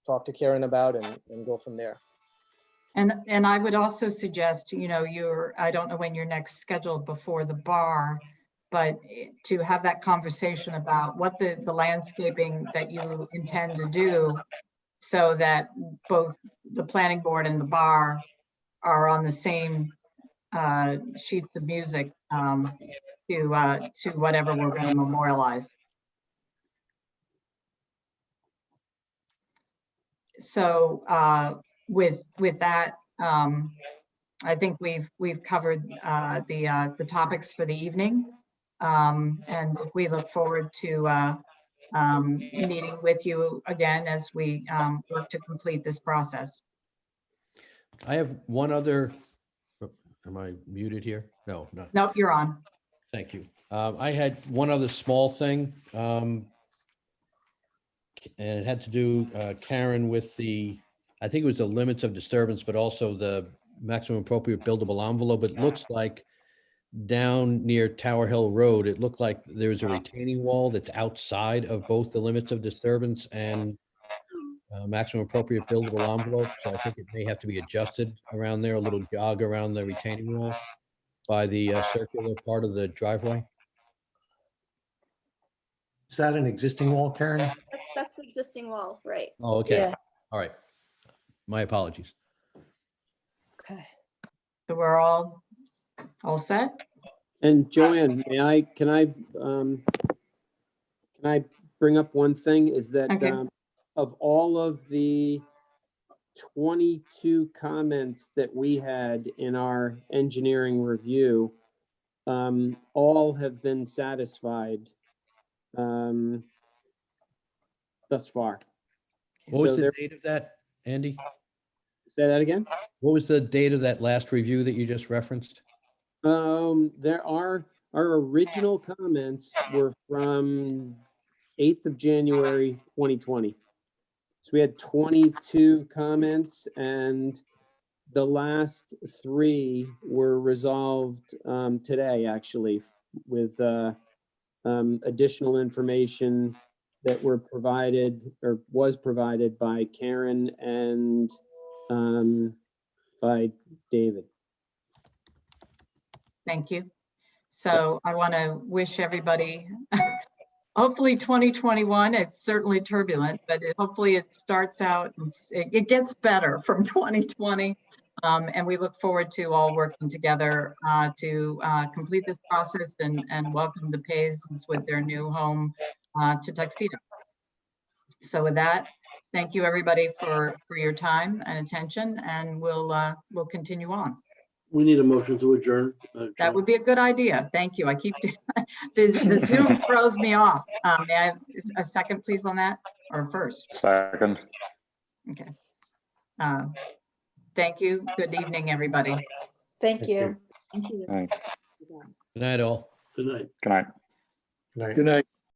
Speaker 13: talk to Karen about and go from there.
Speaker 1: And I would also suggest, I don't know when you're next scheduled before the bar, but to have that conversation about what the landscaping that you intend to do, so that both the planning board and the bar are on the same sheets of music to whatever we're going to memorialize. So with that, I think we've covered the topics for the evening, and we look forward to meeting with you again as we work to complete this process.
Speaker 6: I have one other, am I muted here? No, not.
Speaker 1: Nope, you're on.
Speaker 6: Thank you. I had one other small thing. And it had to do, Karen, with I think it was the limits of disturbance, but also the maximum appropriate buildable envelope. It looks like down near Tower Hill Road, it looked like there's a retaining wall that's outside of both the limits of disturbance and maximum appropriate buildable envelope. So I think it may have to be adjusted around there, a little jog around the retaining wall by the circular part of the driveway.
Speaker 10: Is that an existing wall, Karen?
Speaker 14: That's the existing wall, right?
Speaker 6: Oh, okay.
Speaker 8: Yeah.
Speaker 6: All right. My apologies.
Speaker 8: Okay.
Speaker 1: So we're all set?
Speaker 11: And Joanne, can I bring up one thing? Is that
Speaker 1: Okay.
Speaker 11: Of all of the 22 comments that we had in our engineering review, all have been satisfied thus far.
Speaker 6: What was
Speaker 11: So
Speaker 6: the
Speaker 11: there-
Speaker 6: date of that, Andy?
Speaker 11: Say that again?
Speaker 6: What was the date of that last review that you just referenced?
Speaker 11: Our original comments were from 8th of January, 2020. So we had 22 comments, and the last 3 were resolved today, actually, with additional information that were provided or was provided by Karen and by David.
Speaker 1: Thank you. So I want to wish everybody, hopefully 2021, it's certainly turbulent, but hopefully it starts out, it gets better from 2020. And we look forward to all working together to complete this process and welcome the Pays with their new home to Tuxedo. So with that, thank you everybody for your time and attention, and we'll continue on.
Speaker 2: We need a motion to adjourn.
Speaker 1: That would be a good idea. Thank you. I keep, the Zoom throws me off. May I have a second, please, on that, or first?
Speaker 12: Second.
Speaker 1: Okay. Thank you. Good evening, everybody.
Speaker 8: Thank you.
Speaker 15: Thank you.
Speaker 12: Thanks.
Speaker 6: Good night, all.
Speaker 2: Good night.
Speaker 12: Good night.
Speaker 10: Right.
Speaker 9: Good night.